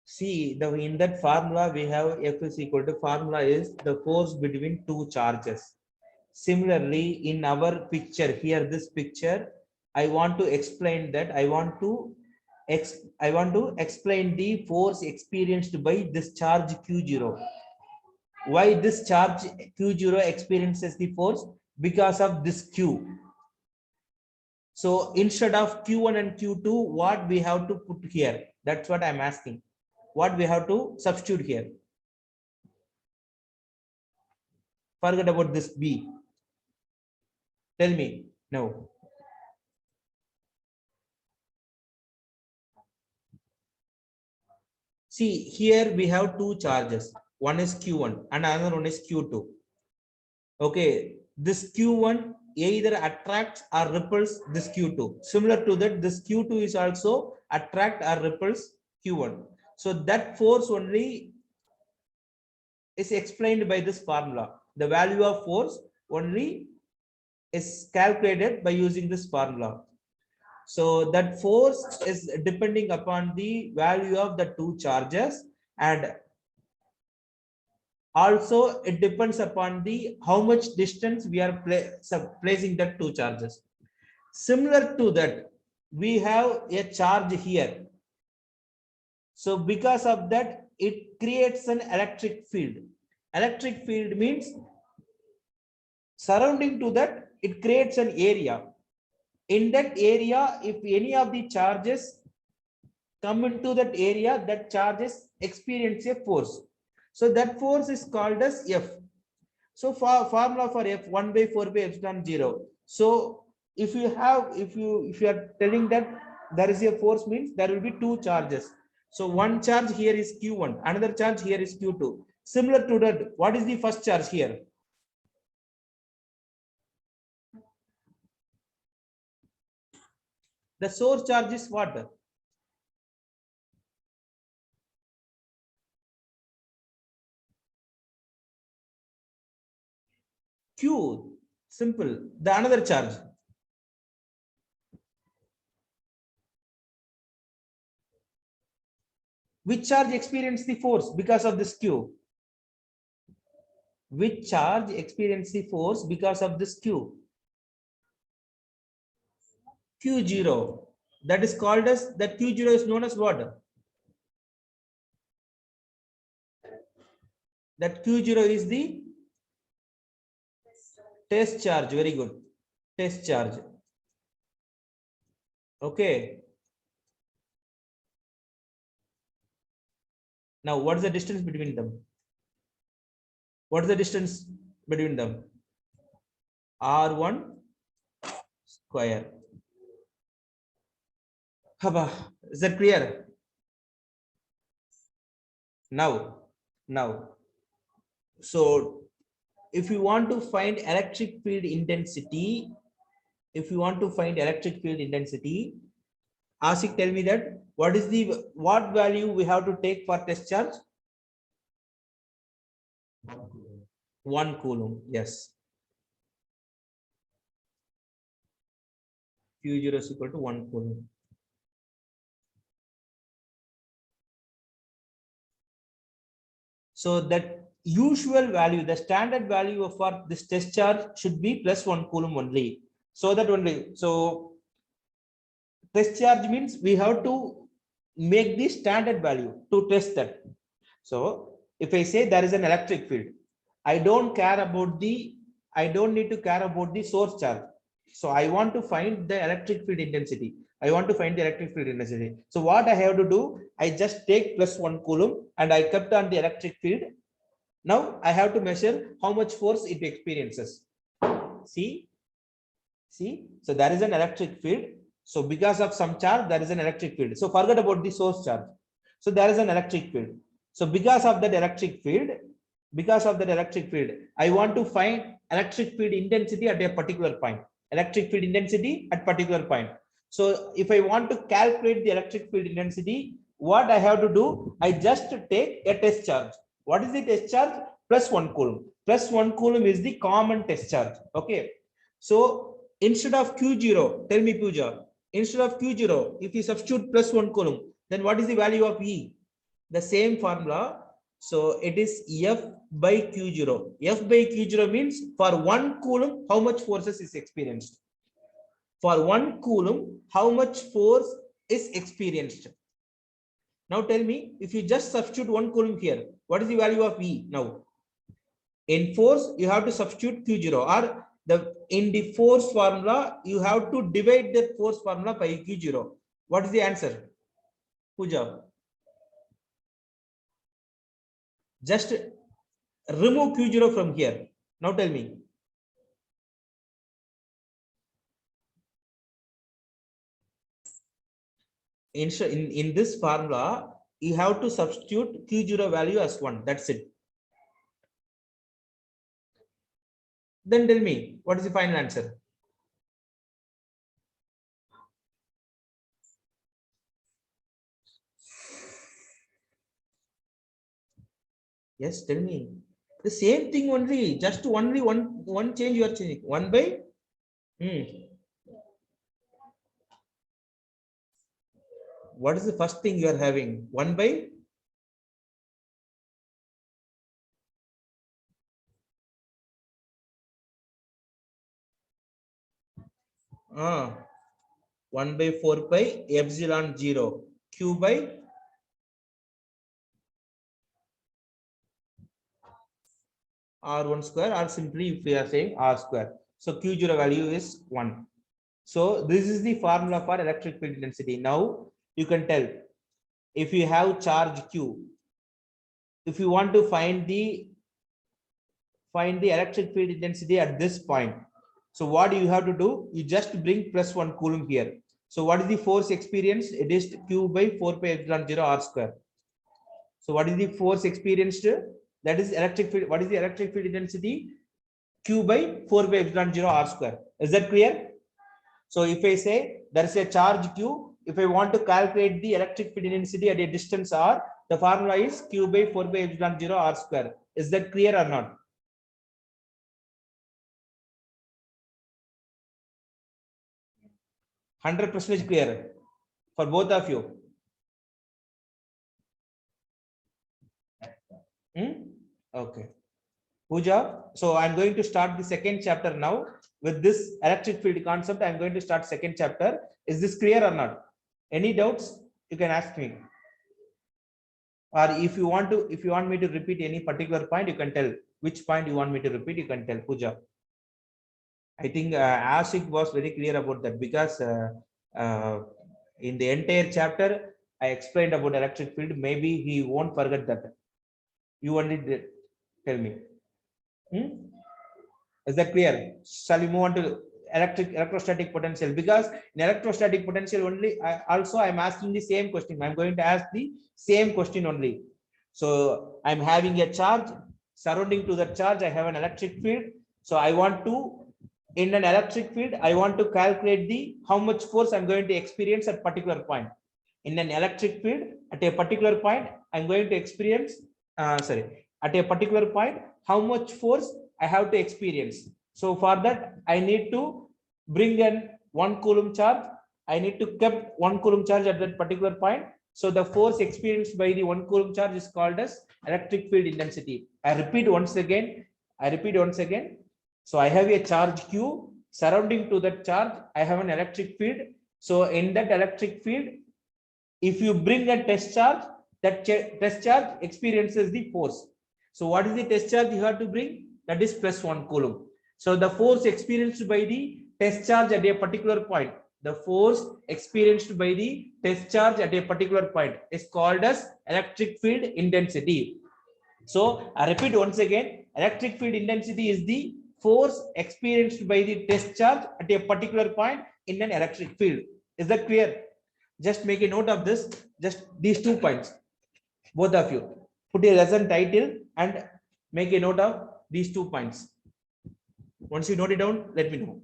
See, in that formula we have F is equal to, formula is the force between two charges. Similarly, in our picture here, this picture, I want to explain that I want to explain the force experienced by this charge Q0. Why this charge Q0 experiences the force? Because of this Q. So instead of Q1 and Q2, what we have to put here? That's what I'm asking. What we have to substitute here? Forget about this B. Tell me now. See, here we have two charges. One is Q1 and another one is Q2. Okay, this Q1 either attracts or repels this Q2. Similar to that, this Q2 is also attract or repels Q1. So that force only is explained by this formula. The value of force only is calculated by using this formula. So that force is depending upon the value of the two charges, and also it depends upon the how much distance we are placing that two charges. Similar to that, we have a charge here. So because of that, it creates an electric field. Electric field means surrounding to that, it creates an area. In that area, if any of the charges come into that area, that charges experience a force. So that force is called as F. So for formula for F 1 by 4 by epsilon 0. So if you are telling that there is a force, means there will be two charges. So one charge here is Q1, another charge here is Q2. Similar to that, what is the first charge here? The source charge is what? Q. Simple. The another charge. Which charge experience the force because of this Q? Which charge experience the force because of this Q? Q0. That is called as, that Q0 is known as what? That Q0 is the test charge. Very good. Test charge. Okay. Now, what is the distance between them? What is the distance between them? R1 square. Haba. Is that clear? Now. So, if you want to find electric field intensity, Asik, tell me that what value we have to take for test charge? 1 coulomb. Yes. Q0 is equal to 1 coulomb. So that usual value, the standard value for this test charge should be plus 1 coulomb only. So that only. So test charge means we have to make the standard value to test that. So if I say there is an electric field, I don't need to care about the source charge. So I want to find the electric field intensity. So what I have to do, I just take plus 1 coulomb and I kept on the electric field. Now I have to measure how much force it experiences. See, so there is an electric field. So because of some charge, there is an electric field. So forget about the source charge. So there is an electric field. So because of that electric field, I want to find electric field intensity at a particular point. So if I want to calculate the electric field intensity, what I have to do, I just take a test charge. What is the test charge? Plus 1 coulomb. Plus 1 coulomb is the common test charge. Okay. So instead of Q0, tell me Pooja, instead of Q0, if you substitute plus 1 coulomb, then what is the value of E? The same formula. So it is F by Q0. F by Q0 means for 1 coulomb, how much forces is experienced? For 1 coulomb, how much force is experienced? Now tell me, if you just substitute 1 coulomb here, what is the value of E now? In force, you have to substitute Q0, or in the force formula, you have to divide the force formula by Q0. What is the answer? Pooja. Just remove Q0 from here. Now tell me. In this formula, you have to substitute Q0 value as 1. That's it. Then tell me, what is the final answer? Yes, tell me. The same thing only, just only one change you are changing. 1 by what is the first thing you are having? 1 by uh, 1 by 4 pi epsilon 0 q by r1 square, or simply if we are saying r square. So Q0 value is 1. So this is the formula for electric field intensity. Now you can tell, if you have charge Q, if you want to find the find the electric field intensity at this point. So what you have to do? You just bring plus 1 coulomb here. So what is the force experienced? It is Q by 4 pi epsilon 0 R square. So what is the force experienced? That is electric field. What is the electric field intensity? Q by 4 by epsilon 0 R square. Is that clear? So if I say there is a charge Q, if I want to calculate the electric field intensity at a distance R, the formula is Q by 4 by epsilon 0 R square. Is that clear or not? 100% clear for both of you. Okay. Pooja, so I'm going to start the second chapter now. With this electric field concept, I'm going to start second chapter. Is this clear or not? Any doubts? You can ask me. Or if you want me to repeat any particular point, you can tell which point you want me to repeat. You can tell Pooja. I think Ashik was very clear about that because in the entire chapter, I explained about electric field. Maybe he won't forget that. You only did tell me. Is that clear? Shall we move on to electrostatic potential? Because in electrostatic potential only, also I'm asking the same question. I'm going to ask the same question only. So I'm having a charge. Surrounding to that charge, I have an electric field. So I want to, in an electric field, I want to calculate the how much force I'm going to experience at particular point. In an electric field, at a particular point, I'm going to experience, at a particular point, how much force I have to experience. So for that, I need to bring in 1 coulomb charge. I need to keep 1 coulomb charge at that particular point. So the force experienced by the 1 coulomb charge is called as electric field intensity. I repeat once again. So I have a charge Q. Surrounding to that charge, I have an electric field. So in that electric field, if you bring a test charge, that test charge experiences the force. So what is the test charge you have to bring? That is plus 1 coulomb. So the force experienced by the test charge at a particular point, the force experienced by the test charge at a particular point is called as electric field intensity. So I repeat once again, electric field intensity is the force experienced by the test charge at a particular point in an electric field. Is that clear? Just make a note of this, just these 2 points. Both of you put a lesson title and make a note of these 2 points. Once you note it down, let me know.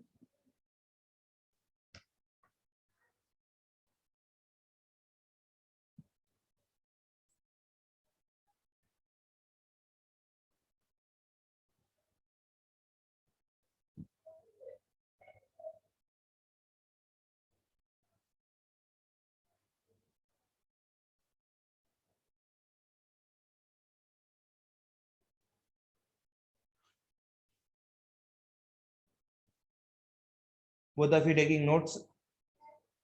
Both of you taking notes?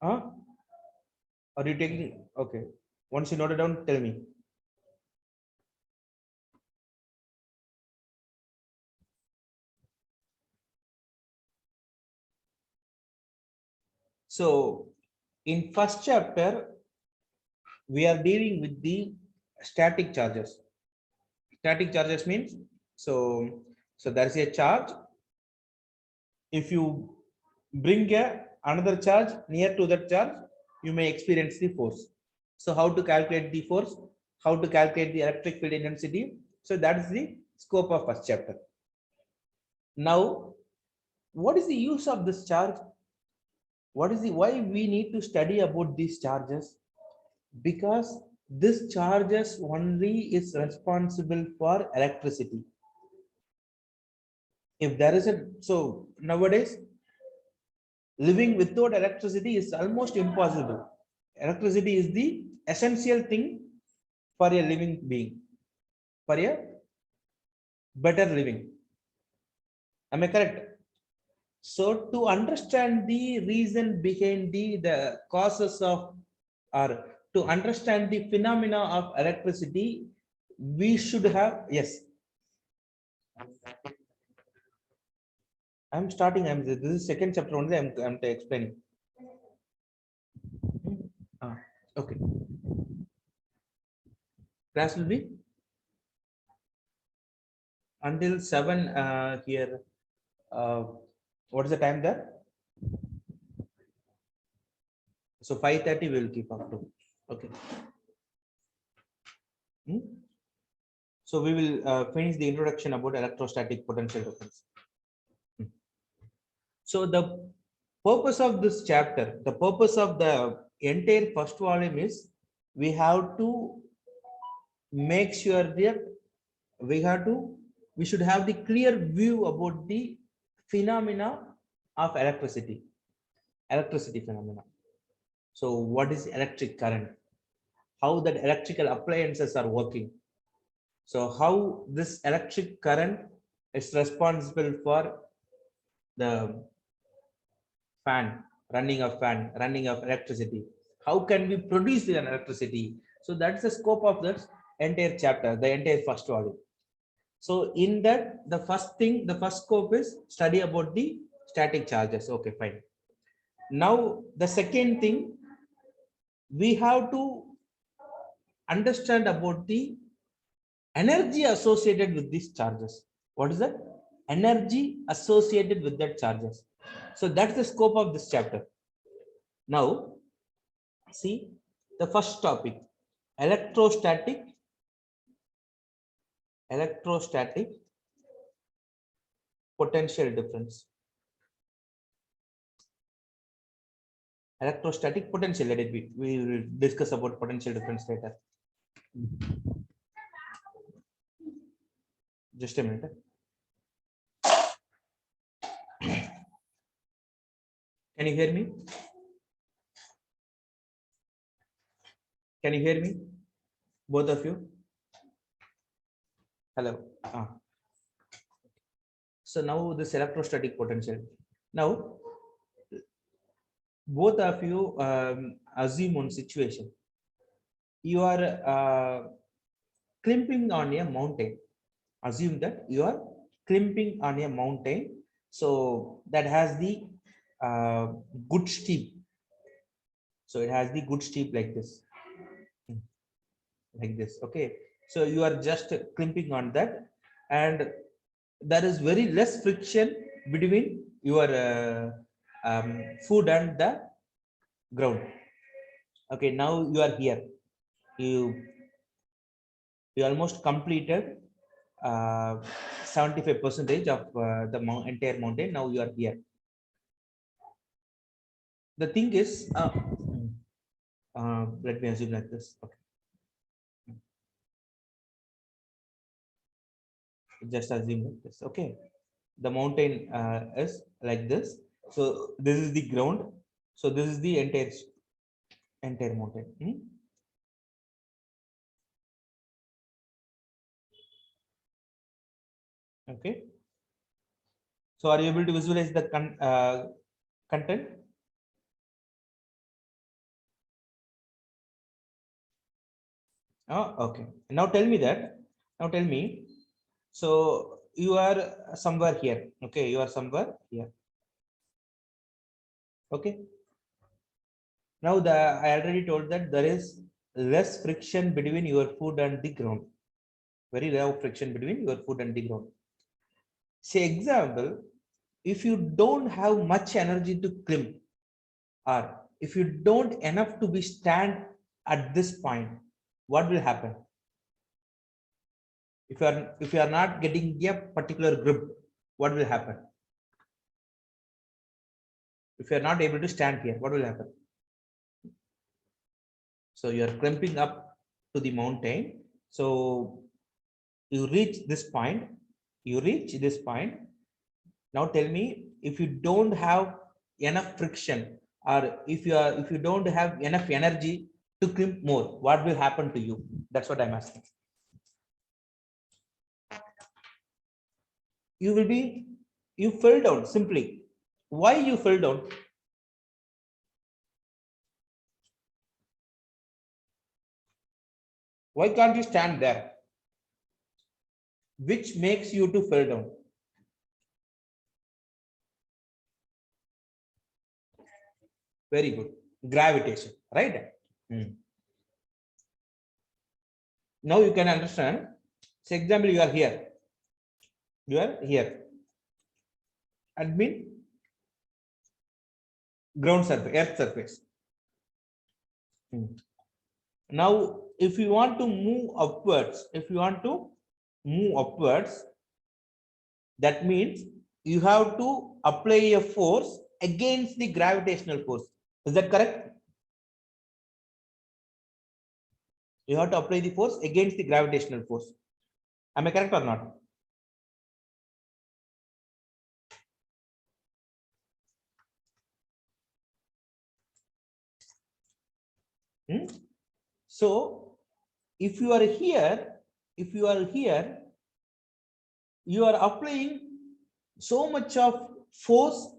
Huh? Are you taking? Okay. Once you note it down, tell me. So in first chapter, we are dealing with the static charges. Static charges means, so there is a charge. If you bring another charge near to that charge, you may experience the force. So how to calculate the force? How to calculate the electric field intensity? So that is the scope of first chapter. Now, what is the use of this charge? Why we need to study about these charges? Because this charges only is responsible for electricity. If there is so nowadays, living without electricity is almost impossible. Electricity is the essential thing for a living being, for a better living. Am I correct? So to understand the reason behind the causes of, or to understand the phenomena of electricity, we should have, yes. I'm starting. This is second chapter only. I'm explaining. Okay. Class will be until 7 here. What is the time there? So 5:30 we will keep up to. Okay. So we will finish the introduction about electrostatic potential difference. So the purpose of this chapter, the purpose of the entire first volume is we have to make sure that we should have the clear view about the phenomena of electricity phenomena. So what is electric current? How that electrical appliances are working? So how this electric current is responsible for the running of electricity? How can we produce the electricity? So that's the scope of this entire chapter, the entire first volume. So in that, the first scope is study about the static charges. Okay, fine. Now the second thing, we have to understand about the energy associated with these charges. What is that? Energy associated with that charges. So that's the scope of this chapter. Now, see the first topic, electrostatic potential difference. Electrostatic potential, let it be. We will discuss about potential difference later. Just a minute. Can you hear me? Can you hear me? Both of you? Hello. So now this electrostatic potential. Now, both of you assume one situation. You are climbing on a mountain. Assume that you are climbing on a mountain. So that has the good steep. So it has the good steep like this. Like this. Okay. So you are just climbing on that, and there is very less friction between your food and the ground. Okay, now you are here. You almost completed 75% of the entire mountain. Now you are here. The thing is, let me assume like this. Okay. Just assume like this. Okay. The mountain is like this. So this is the ground. So this is the entire mountain. Okay. So are you able to visualize the content? Oh, okay. Now tell me that. Now tell me. So you are somewhere here. Okay, you are somewhere here. Okay. Now I already told that there is less friction between your food and the ground. Very low friction between your food and the ground. Say example, if you don't have much energy to climb, or if you don't enough to be stand at this point, what will happen? If you are not getting a particular grip, what will happen? If you are not able to stand here, what will happen? So you are climbing up to the mountain. So you reach this point. Now tell me, if you don't have enough friction, or if you don't have enough energy to climb more, what will happen to you? That's what I'm asking. You fell down simply. Why you fell down? Why can't you stand there? Which makes you to fall down? Very good. Gravitation, right? Now you can understand. So example, you are here. You are here. Admin ground surface, earth surface. Now if you want to move upwards, that means you have to apply a force against the gravitational force. Is that correct? You have to apply the force against the gravitational force. Am I correct or not? So if you are here, you are applying so much of force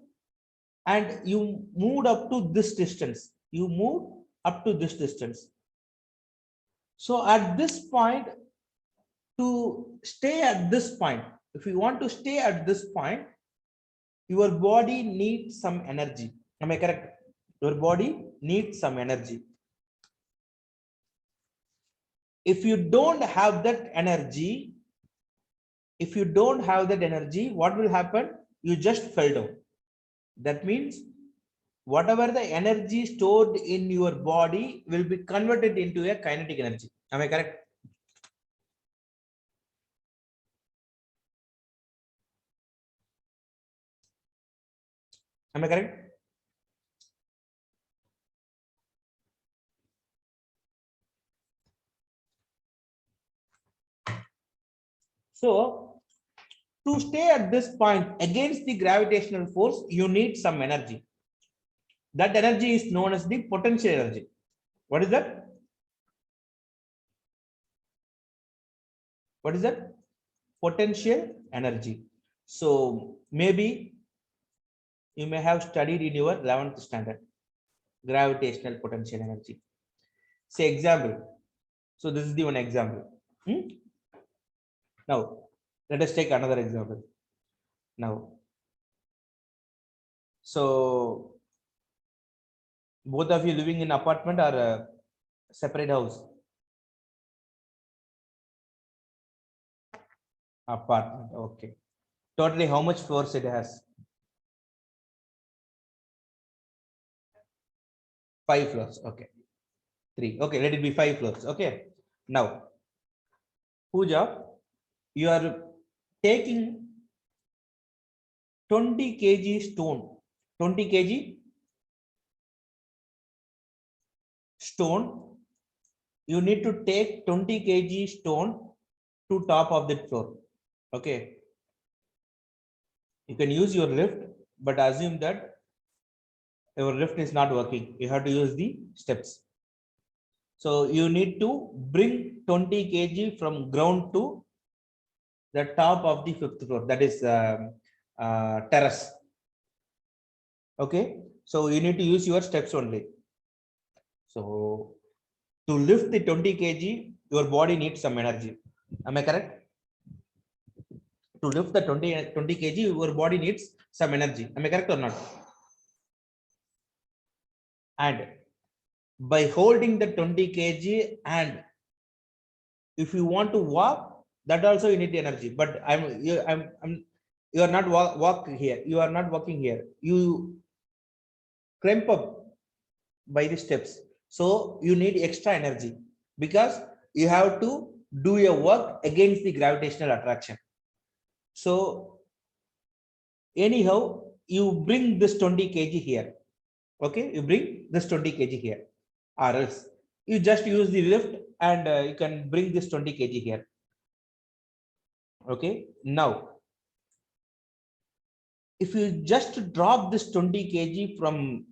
and you moved up to this distance. So at this point, to stay at this point, if you want to stay at this point, your body needs some energy. Am I correct? Your body needs some energy. If you don't have that energy, what will happen? You just fell down. That means whatever the energy stored in your body will be converted into a kinetic energy. Am I correct? Am I correct? So to stay at this point against the gravitational force, you need some energy. That energy is known as the potential energy. What is that? What is that? Potential energy. So maybe you may have studied in your 11th standard gravitational potential energy. Say example. So this is the one example. Now let us take another example. Now, so both of you living in apartment or a separate house? Apartment. Okay. Totally, how much floors it has? 5 floors. Okay. 3. Okay, let it be 5 floors. Okay. Now, Pooja, you are taking 20 kg stone. 20 kg stone. You need to take 20 kg stone to top of that floor. Okay. You can use your lift, but assume that your lift is not working. You have to use the steps. So you need to bring 20 kg from ground to the top of the 5th floor. That is terrace. Okay. So you need to use your steps only. So to lift the 20 kg, your body needs some energy. Am I correct? To lift the 20 kg, your body needs some energy. Am I correct or not? And by holding the 20 kg, and if you want to walk, that also you need energy. But you are not walk here. You are not walking here. You climb up by the steps. So you need extra energy because you have to do your work against the gravitational attraction. So anyhow, you bring this 20 kg here. Okay, you bring this 20 kg here, or else you just use the lift and you can bring this 20 kg here. Okay, now if you just drop this 20 kg from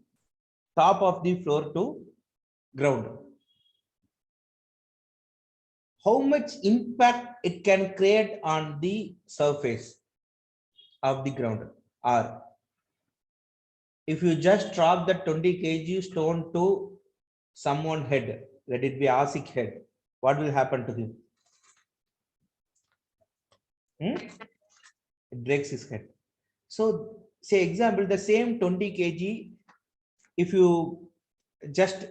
top of the floor to ground, how much impact it can create on the surface of the ground? Or if you just drop the 20 kg stone to someone's head, let it be Asik head, what will happen to him? It breaks his head. So say example, the same 20 kg, if you just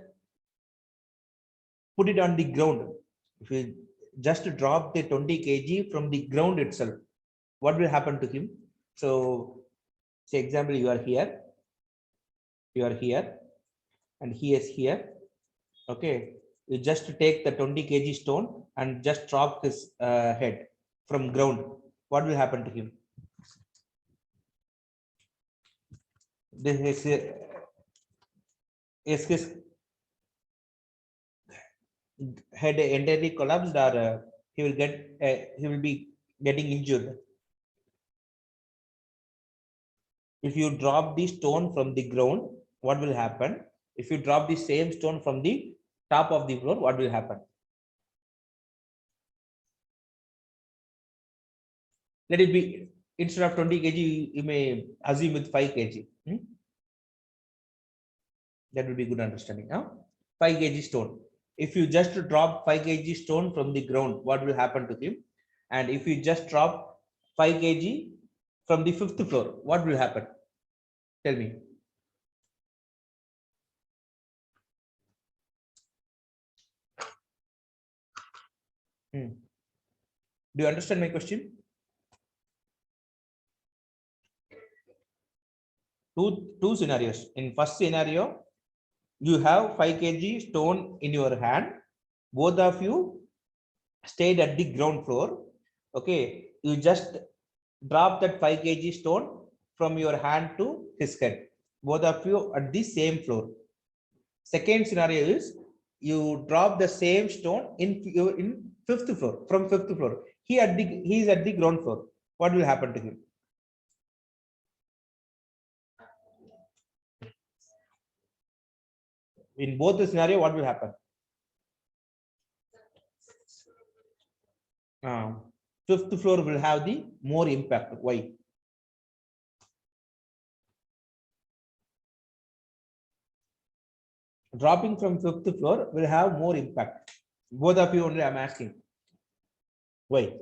put it on the ground, if you just drop the 20 kg from the ground itself, what will happen to him? So, say example, you are here, and he is here. Okay, you just take the 20 kg stone and just drop his head from ground. What will happen to him? This is his head entirely collapsed, or he will be getting injured. If you drop the stone from the ground, what will happen? If you drop the same stone from the top of the floor, what will happen? Let it be, instead of 20 kg, you may assume with 5 kg. That will be good understanding. Huh? 5 kg stone. If you just drop 5 kg stone from the ground, what will happen to him? And if you just drop 5 kg from the 5th floor, what will happen? Tell me. Do you understand my question? Two scenarios. In first scenario, you have 5 kg stone in your hand. Both of you stayed at the ground floor. Okay, you just drop that 5 kg stone from your hand to his head. Both of you at the same floor. Second scenario is you drop the same stone in 5th floor, from 5th floor. He is at the ground floor. What will happen to him? In both the scenario, what will happen? 5th floor will have the more impact. Why? Dropping from 5th floor will have more impact. Both of you only, I'm asking. Why?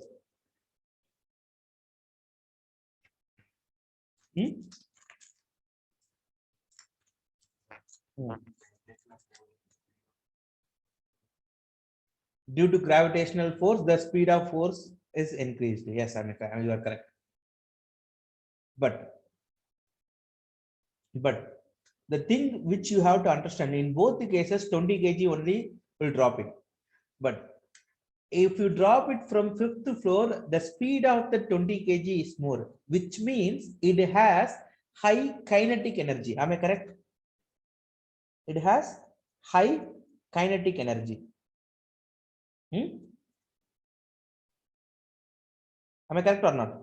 Due to gravitational force, the speed of force is increased. Yes, you are correct. But the thing which you have to understand, in both the cases, 20 kg only will drop it. But if you drop it from 5th floor, the speed of the 20 kg is more, which means it has high kinetic energy. Am I correct? It has high kinetic energy. Am I correct or not?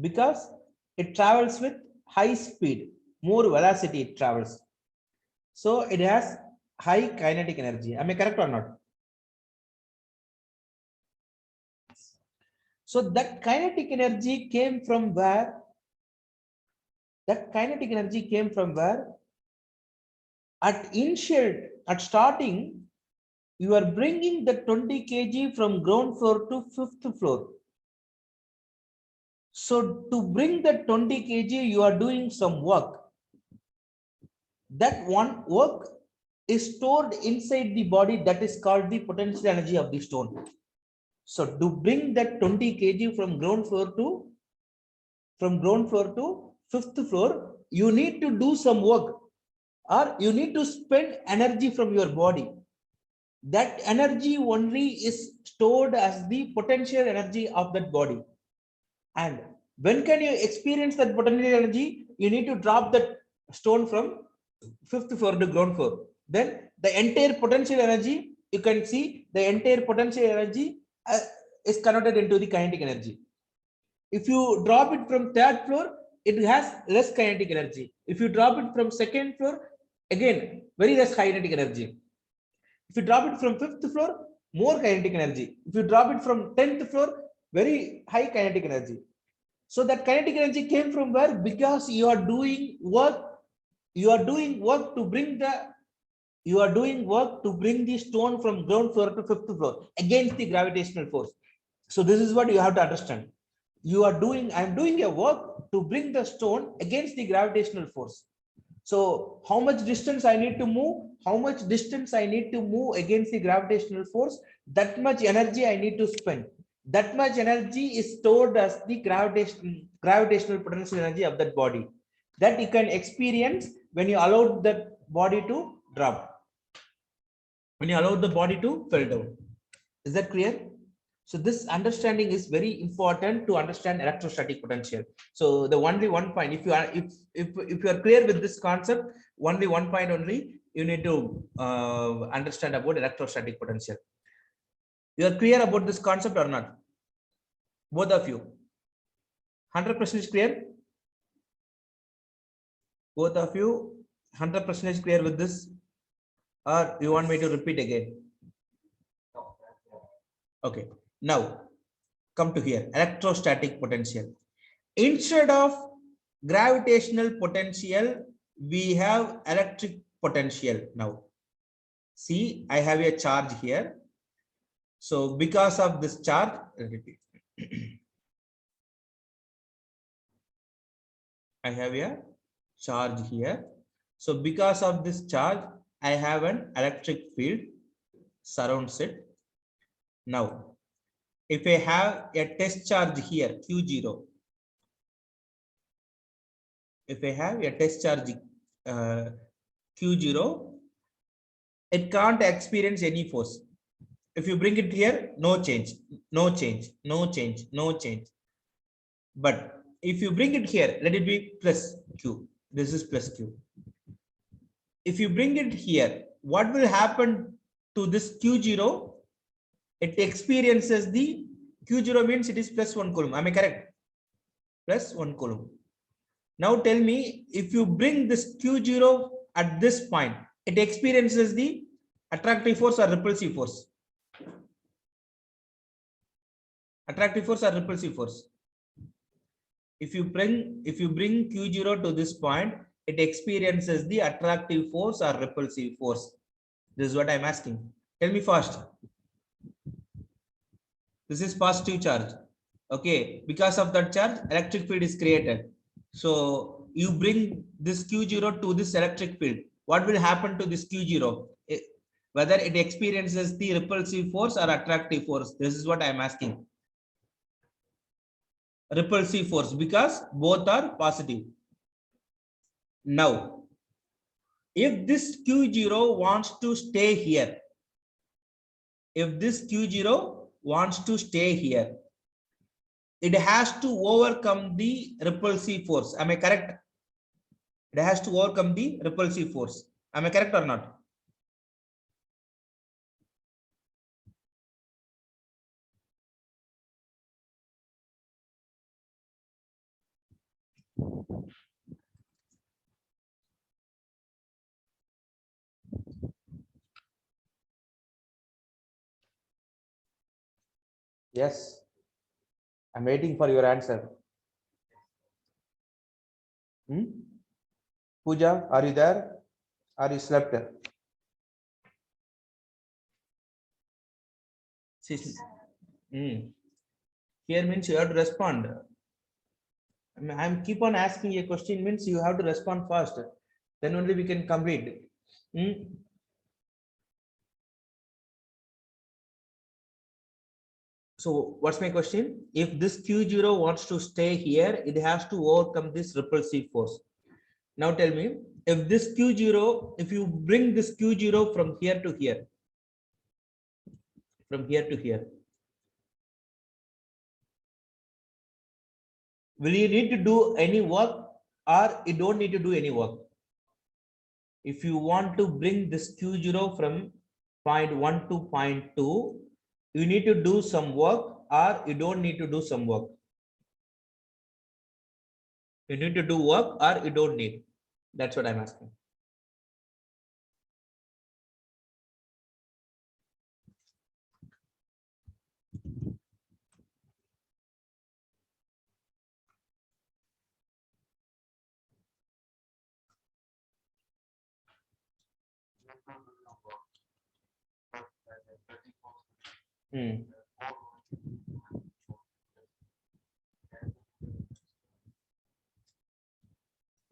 Because it travels with high speed, more velocity it travels. So it has high kinetic energy. Am I correct or not? So that kinetic energy came from where? That kinetic energy came from where? At starting, you are bringing the 20 kg from ground floor to 5th floor. So to bring the 20 kg, you are doing some work. That one work is stored inside the body, that is called the potential energy of the stone. So to bring that 20 kg from ground floor to 5th floor, you need to do some work, or you need to spend energy from your body. That energy only is stored as the potential energy of that body. And when can you experience that potential energy? You need to drop that stone from 5th floor to ground floor. Then the entire potential energy, you can see the entire potential energy is converted into the kinetic energy. If you drop it from 3rd floor, it has less kinetic energy. If you drop it from 2nd floor, again, very less kinetic energy. If you drop it from 5th floor, more kinetic energy. If you drop it from 10th floor, very high kinetic energy. So that kinetic energy came from where? Because you are doing work. You are doing work to bring the stone from ground floor to 5th floor against the gravitational force. So this is what you have to understand. I'm doing a work to bring the stone against the gravitational force. So how much distance I need to move? How much distance I need to move against the gravitational force? That much energy I need to spend. that much energy is stored as the gravitational potential energy of that body that you can experience when you allow that body to drop, when you allow the body to fall down. Is that clear? So this understanding is very important to understand electrostatic potential. So the only one point, if you are if you are clear with this concept, only one point only you need to understand about electrostatic potential. You are clear about this concept or not? Both of you, 100% is clear? Both of you, 100% is clear with this, or you want me to repeat again? Okay. Now come to here, electrostatic potential. Instead of gravitational potential, we have electric potential. Now see, I have a charge here. So because of this charge, repeat. I have a charge here. So because of this charge, I have an electric field surrounds it. Now if I have a test charge here, Q0, if I have a test charge Q0, it can't experience any force. If you bring it here, no change, no change, no change, no change. But if you bring it here, let it be plus Q. This is plus Q. If you bring it here, what will happen to this Q0? It experiences the Q0 means it is plus 1 coulomb. Am I correct? Plus 1 coulomb. Now tell me, if you bring this Q0 at this point, it experiences the attractive force or repulsive force? Attractive force or repulsive force? If you bring Q0 to this point, it experiences the attractive force or repulsive force. This is what I'm asking. Tell me fast. This is positive charge. Okay, because of that charge, electric field is created. So you bring this Q0 to this electric field. What will happen to this Q0? Whether it experiences the repulsive force or attractive force? This is what I'm asking. Repulsive force, because both are positive. Now, if this Q0 wants to stay here, if this Q0 wants to stay here, it has to overcome the repulsive force. Am I correct? It has to overcome the repulsive force. Am I correct or not? Yes. I'm waiting for your answer. Pooja, are you there? Are you slept? Here means you have to respond. I'm keep on asking a question means you have to respond fast. Then only we can complete. So what's my question? If this Q0 wants to stay here, it has to overcome this repulsive force. Now tell me, if this Q0, if you bring this Q0 from here to here, from here to here, will you need to do any work or you don't need to do any work? If you want to bring this Q0 from point 1 to point 2, you need to do some work or you don't need to do some work? You need to do work or you don't need? That's what I'm asking.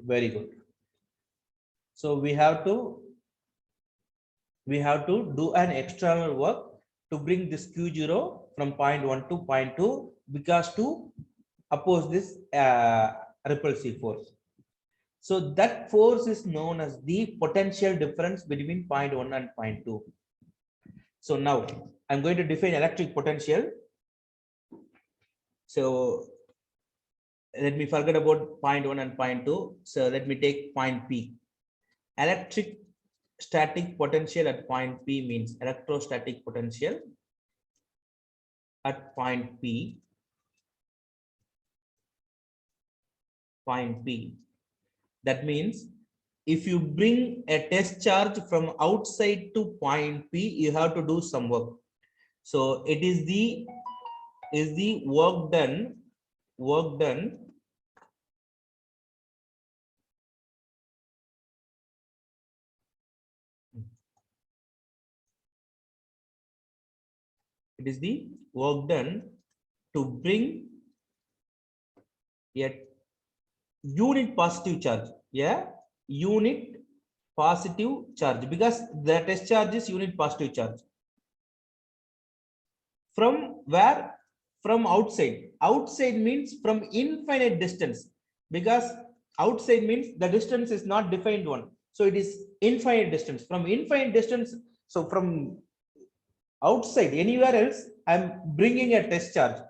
Very good. So we have to do an external work to bring this Q0 from point 1 to point 2 because to oppose this repulsive force. So that force is known as the potential difference between point 1 and point 2. So now I'm going to define electric potential. So let me forget about point 1 and point 2. So let me take point P. Electric static potential at point P means electrostatic potential at point P. Point P. That means if you bring a test charge from outside to point P, you have to do some work. So it is the work done it is the work done to bring a unit positive charge, unit positive charge, because the test charge is unit positive charge. From where? From outside. Outside means from infinite distance, because outside means the distance is not defined one, so it is infinite distance. From infinite distance, so from outside anywhere else, I'm bringing a test charge,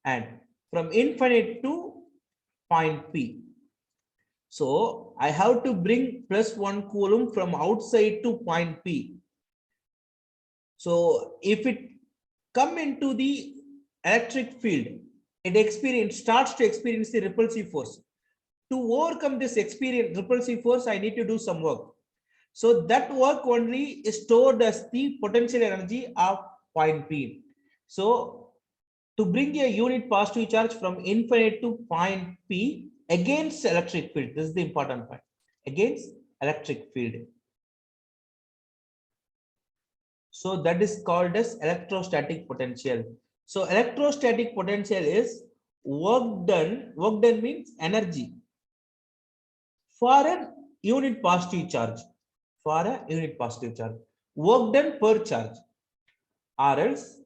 and from infinite to point P. So I have to bring +1 coulomb from outside to point P. So if it come into the electric field, it starts to experience the repulsive force. To overcome this repulsive force, I need to do some work. So that work only is stored as the potential energy of point P. So to bring a unit positive charge from infinite to point P against electric field, this is the important point, against electric field. So that is called as electrostatic potential. So electrostatic potential is work done means energy for a unit positive charge, work done per charge, or else.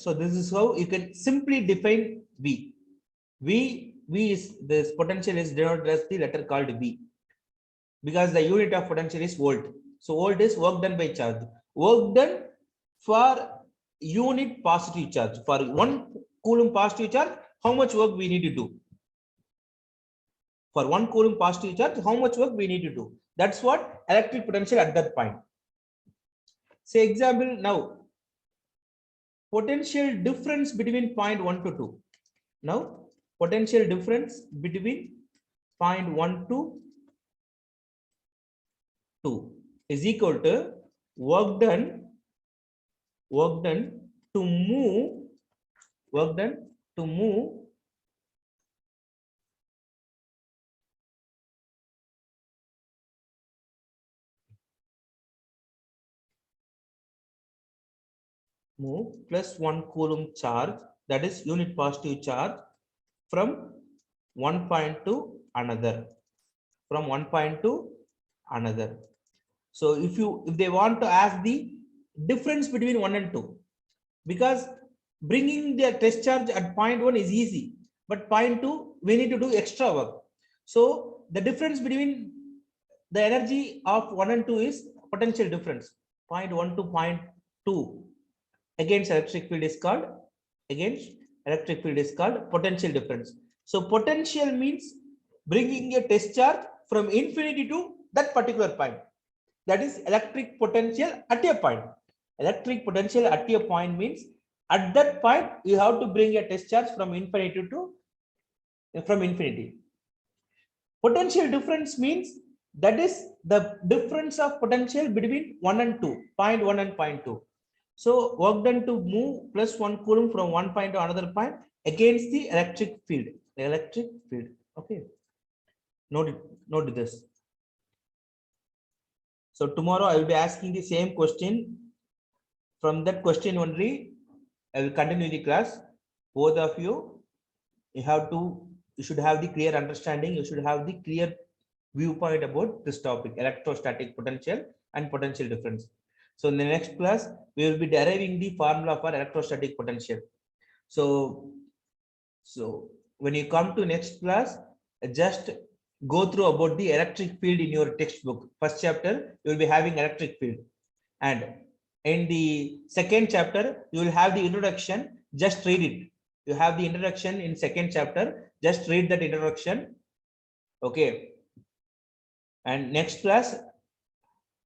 So this is how you can simply define V. V is this potential is denoted as the letter called V, because the unit of potential is volt. So volt is work done by charge. Work done for unit positive charge. For 1 coulomb positive charge, how much work we need to do? For 1 coulomb positive charge, how much work we need to do? That's what electric potential at that point. Say example now, potential difference between point 1 to 2. Now potential difference between point 1 to 2 is equal to work done to move +1 coulomb charge, that is unit positive charge, from one point to another. So if they want to ask the difference between 1 and 2, because bringing the test charge at point 1 is easy, but point 2 we need to do extra work. So the difference between the energy of 1 and 2 is potential difference. Point 1 to point 2 against electric field is called potential difference. So potential means bringing a test charge from infinity to that particular point. That is electric potential at a point. Electric potential at a point means at that point you have to bring a test charge from infinity to infinity. Potential difference means that is the difference of potential between 1 and 2, point 1 and point 2. So work done to move +1 coulomb from one point to another point against the electric field. Okay. Note this. So tomorrow I will be asking the same question. From that question only, I will continue the class. Both of you should have the clear understanding. You should have the clear viewpoint about this topic, electrostatic potential and potential difference. So in the next class, we will be deriving the formula for electrostatic potential. So when you come to next class, just go through about the electric field in your textbook. First chapter, you will be having electric field. And in the second chapter, you will have the introduction. Just read it. You have the introduction in second chapter. Just read that introduction. Okay. And next class,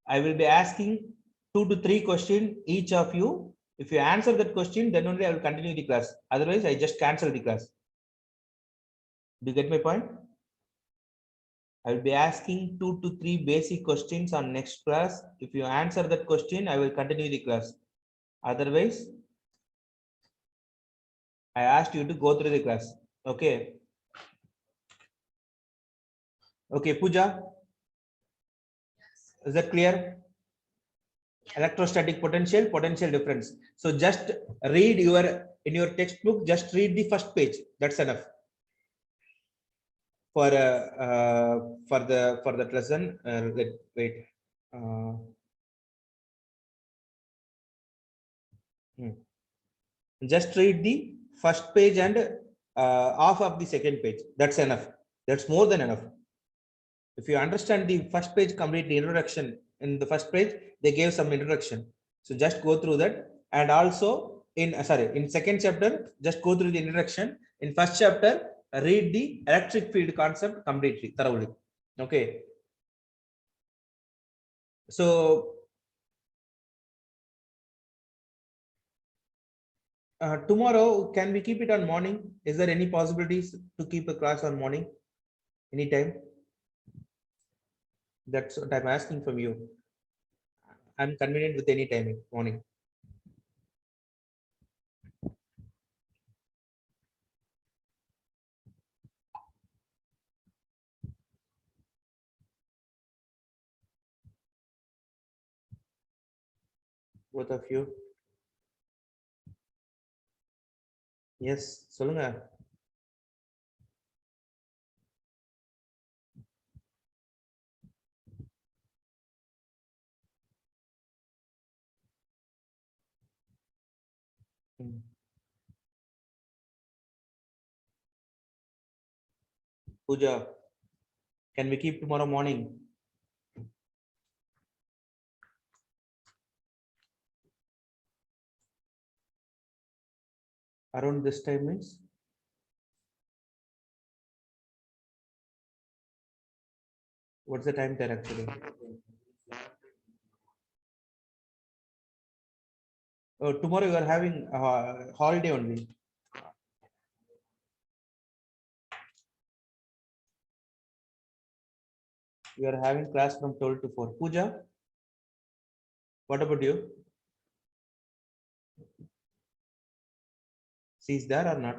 I will be asking 2 to 3 questions each of you. If you answer that question, then only I will continue the class. Otherwise, I just cancel the class. Do you get my point? I will be asking 2 to 3 basic questions on next class. If you answer that question, I will continue the class. Otherwise, I asked you to go through the class. Okay. Okay, Pooja. Is that clear? Electrostatic potential, potential difference. So just read in your textbook, just read the first page. That's enough. For that lesson, wait. Just read the first page and half of the second page. That's enough. That's more than enough. If you understand the first page, complete the introduction. In the first page, they gave some introduction. So just go through that. And also in second chapter, just go through the introduction. In first chapter, read the electric field concept completely, thoroughly. Okay. So tomorrow, can we keep it on morning? Is there any possibilities to keep a class on morning? Anytime? That's what I'm asking from you. I'm convenient with any timing, morning. Both of you. Yes, சொல்லுங்க. Pooja, can we keep tomorrow morning? Around this time means? What's the time there actually? Oh, tomorrow you are having a holiday only. You are having class from 12 to 4. Pooja, what about you? She's there or not?